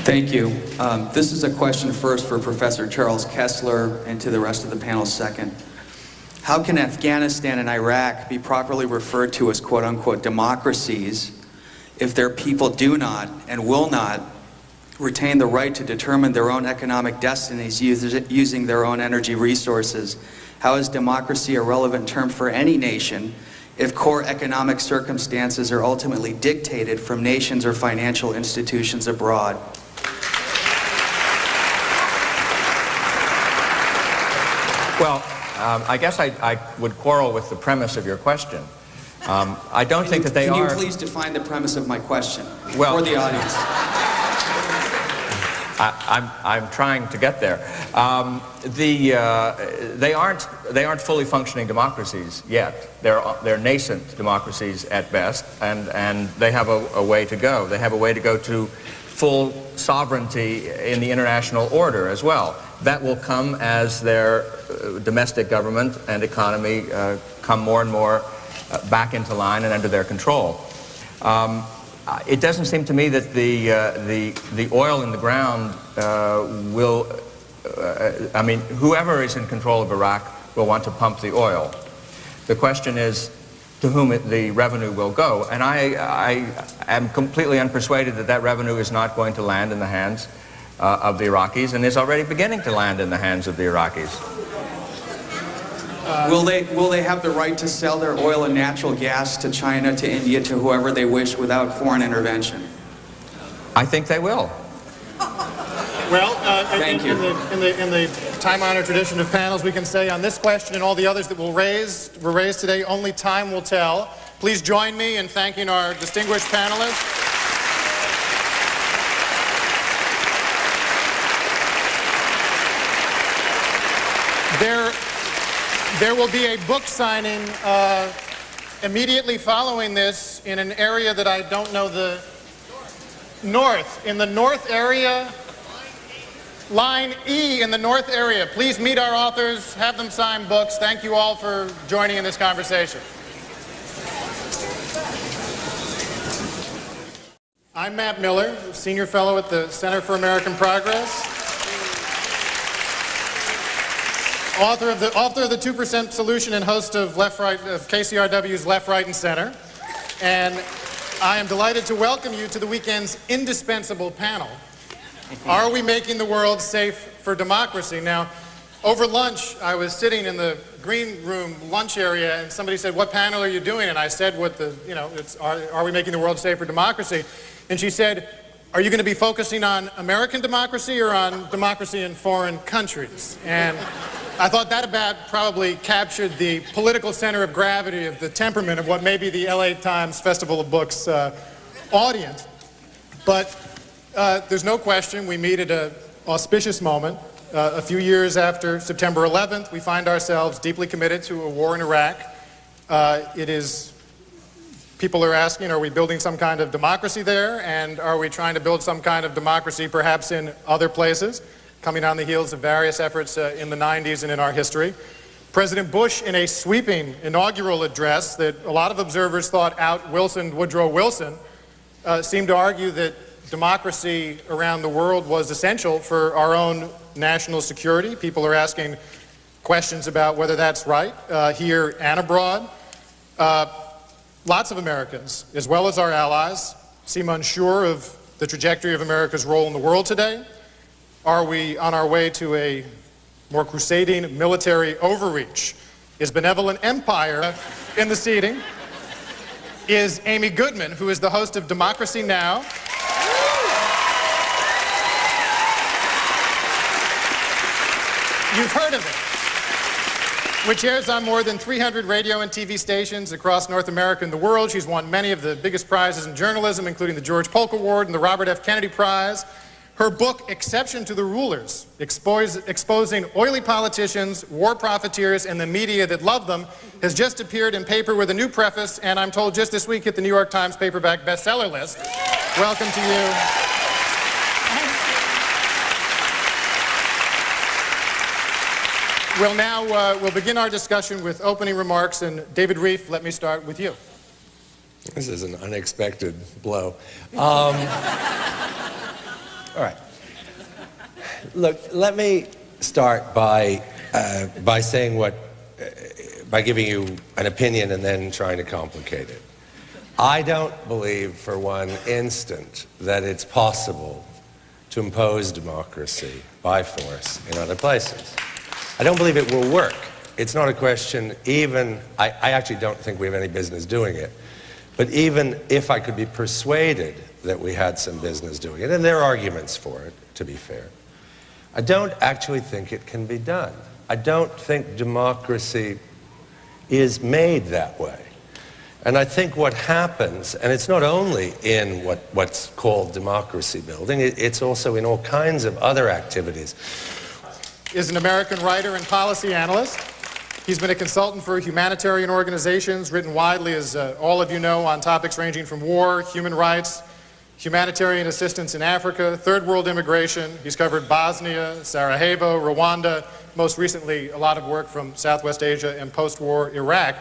Thank you. This is a question first for Professor Charles Kessler and to the rest of the panel second. How can Afghanistan and Iraq be properly referred to as quote-unquote democracies if their people do not and will not retain the right to determine their own economic destinies using their own energy resources? How is democracy a relevant term for any nation if core economic circumstances are ultimately dictated from nations or financial institutions abroad? Well, I guess I would quarrel with the premise of your question. I don't think that they are... Can you please define the premise of my question for the audience? I'm trying to get there. They aren't fully functioning democracies yet. They're nascent democracies at best, and they have a way to go. They have a way to go to full sovereignty in the international order as well. That will come as their domestic government and economy come more and more back into line and under their control. It doesn't seem to me that the oil in the ground will, I mean, whoever is in control of Iraq will want to pump the oil. The question is to whom the revenue will go. And I am completely unpersuaded that that revenue is not going to land in the hands of the Iraqis, and is already beginning to land in the hands of the Iraqis. Will they have the right to sell their oil and natural gas to China, to India, to whoever they wish without foreign intervention? I think they will. Well, Thank you. In the time-honored tradition of panels, we can say on this question and all the others that were raised today, only time will tell. Please join me in thanking our distinguished panelists. There will be a book signing immediately following this in an area that I don't know the north. In the north area, line E in the north area. Please meet our authors, have them sign books. Thank you all for joining in this conversation. I'm Matt Miller, Senior Fellow at the Center for American Progress. Author of the 2% Solution and host of KCRW's Left, Right, and Center. And I am delighted to welcome you to the weekend's indispensable panel. Are we making the world safe for democracy? Now, over lunch, I was sitting in the green room lunch area, and somebody said, "What panel are you doing?" And I said, are we making the world safe for democracy? And she said, "Are you going to be focusing on American democracy or on democracy in foreign countries?" And I thought that about probably captured the political center of gravity of the temperament of what may be the LA Times Festival of Books audience. But there's no question we meet at an auspicious moment. A few years after September 11th, we find ourselves deeply committed to a war in Iraq. People are asking, are we building some kind of democracy there? And are we trying to build some kind of democracy perhaps in other places? Coming on the heels of various efforts in the 90s and in our history. President Bush, in a sweeping inaugural address that a lot of observers thought out-Wilsoned Woodrow Wilson, seemed to argue that democracy around the world was essential for our own national security. People are asking questions about whether that's right, here and abroad. Lots of Americans, as well as our allies, seem unsure of the trajectory of America's role in the world today. Are we on our way to a more crusading military overreach? Is benevolent empire in the seating? Is Amy Goodman, who is the host of Democracy Now! You've heard of it, which airs on more than 300 radio and TV stations across North America and the world. She's won many of the biggest prizes in journalism, including the George Polk Award and the Robert F. Kennedy Prize. Her book, Exception to the Rulers, exposing oily politicians, war profiteers, and the media that love them, has just appeared in paper with a new preface, and I'm told just this week hit the New York Times paperback bestseller list. Welcome to you. We'll begin our discussion with opening remarks, and David Reif, let me start with you. This is an unexpected blow. All right. Look, let me start by giving you an opinion and then trying to complicate it. I don't believe for one instant that it's possible to impose democracy by force in other places. I don't believe it will work. It's not a question I actually don't think we have any business doing it. But even if I could be persuaded that we had some business doing it, and there are arguments for it, to be fair, I don't actually think it can be done. I don't think democracy is made that way. And I think what happens, and it's not only in what's called democracy building, it's also in all kinds of other activities. Is an American writer and policy analyst. He's been a consultant for humanitarian organizations, written widely, as all of you know, on topics ranging from war, human rights, humanitarian assistance in Africa, third world immigration. He's covered Bosnia, Sarajevo, Rwanda, most recently a lot of work from Southwest Asia and post-war Iraq.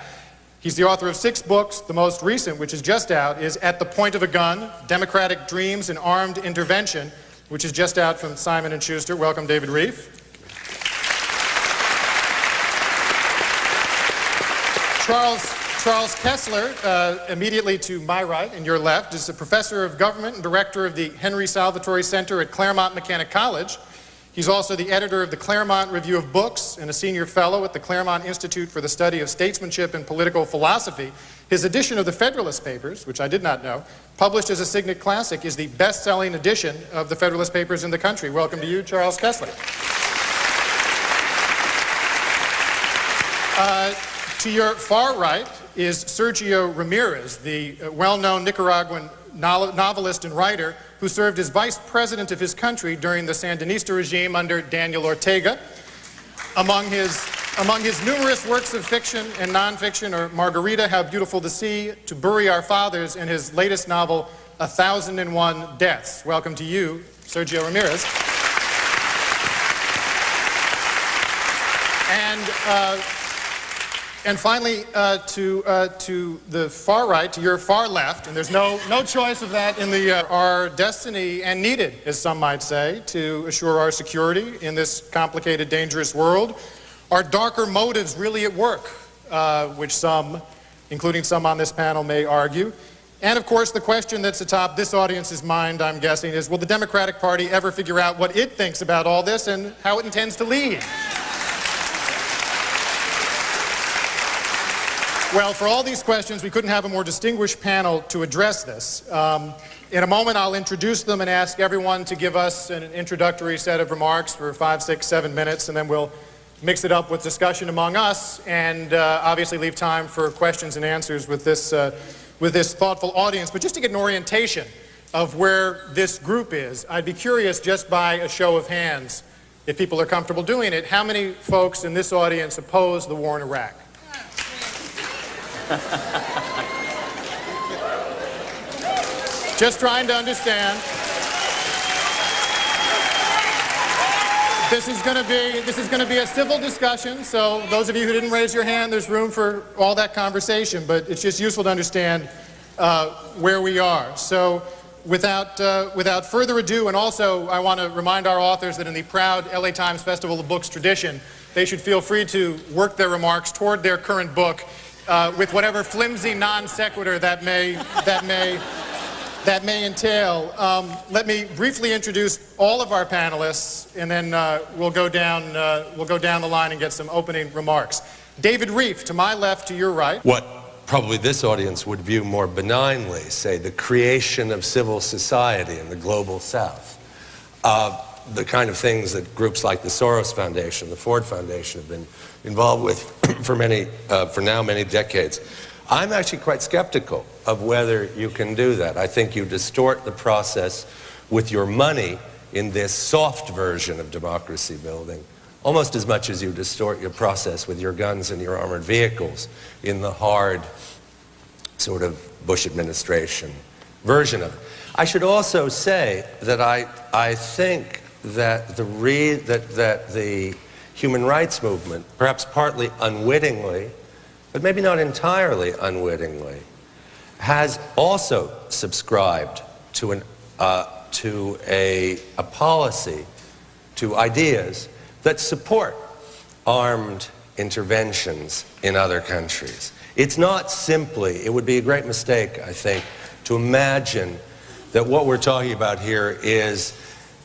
He's the author of 6 books. The most recent, which is just out, is At the Point of a Gun, Democratic Dreams and Armed Intervention, which is just out from Simon & Schuster. Welcome, David Reif. Charles Kessler, immediately to my right and your left, is a professor of government and director of the Henry Salvatori Center at Claremont Mechanic College. He's also the editor of the Claremont Review of Books and a senior fellow at the Claremont Institute for the Study of Statesmanship and Political Philosophy. His edition of the Federalist Papers, which I did not know, published as a Signet Classic, is the best-selling edition of the Federalist Papers in the country. Welcome to you, Charles Kessler. To your far right is Sergio Ramirez, the well-known Nicaraguan novelist and writer who served as vice president of his country during the Sandinista regime under Daniel Ortega. Among his Among his numerous works of fiction and nonfiction are Margarita, How Beautiful the Sea, To Bury Our Fathers, and his latest novel, 1001 Deaths. Welcome to you, Sergio Ramirez. And finally, to the far right, to your far left, and there's no choice of that in our destiny, and needed, as some might say, to assure our security in this complicated, dangerous world, are darker motives really at work, which some, including some on this panel, may argue. And of course, the question that's atop this audience's mind, I'm guessing, is will the Democratic Party ever figure out what it thinks about all this and how it intends to lead? Well, for all these questions, we couldn't have a more distinguished panel to address this. In a moment, I'll introduce them and ask everyone to give us an introductory set of remarks for 5, 6, 7 minutes, and then we'll mix it up with discussion among us, and obviously leave time for questions and answers with this thoughtful audience. But just to get an orientation of where this group is, I'd be curious, just by a show of hands, if people are comfortable doing it, how many folks in this audience oppose the war in Iraq? Just trying to understand. This is going to be a civil discussion, so those of you who didn't raise your hand, there's room for all that conversation, but it's just useful to understand where we are. So without further ado, and also I want to remind our authors that in the proud LA Times Festival of Books tradition, they should feel free to work their remarks toward their current book with whatever flimsy non sequitur that may entail. Let me briefly introduce all of our panelists, and then we'll go down the line and get some opening remarks. David Reif, to my left, to your right. What probably this audience would view more benignly, say, the creation of civil society in the global South. The kind of things that groups like the Soros Foundation, the Ford Foundation have been involved with for now many decades. I'm actually quite skeptical of whether you can do that. I think you distort the process with your money in this soft version of democracy building, almost as much as you distort your process with your guns and your armored vehicles in the hard sort of Bush administration version of it. I should also say that I think that the human rights movement, perhaps partly unwittingly, but maybe not entirely unwittingly, has also subscribed to a policy, to ideas that support armed interventions in other countries. It's not simply, it would be a great mistake, I think, to imagine that what we're talking about here is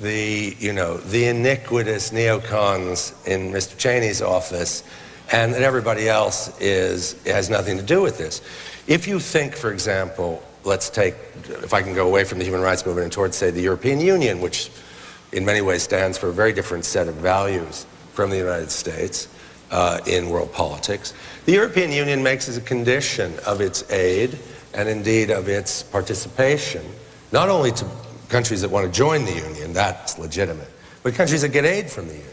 the iniquitous neocons in Mr. Cheney's office, and that everybody else has nothing to do with this. If you think, for example, let's take, if I can go away from the human rights movement and towards, say, the European Union, which in many ways stands for a very different set of values from the United States in world politics. The European Union makes as a condition of its aid, and indeed of its participation, not only to countries that want to join the Union, that's legitimate, but countries that get aid from the Union,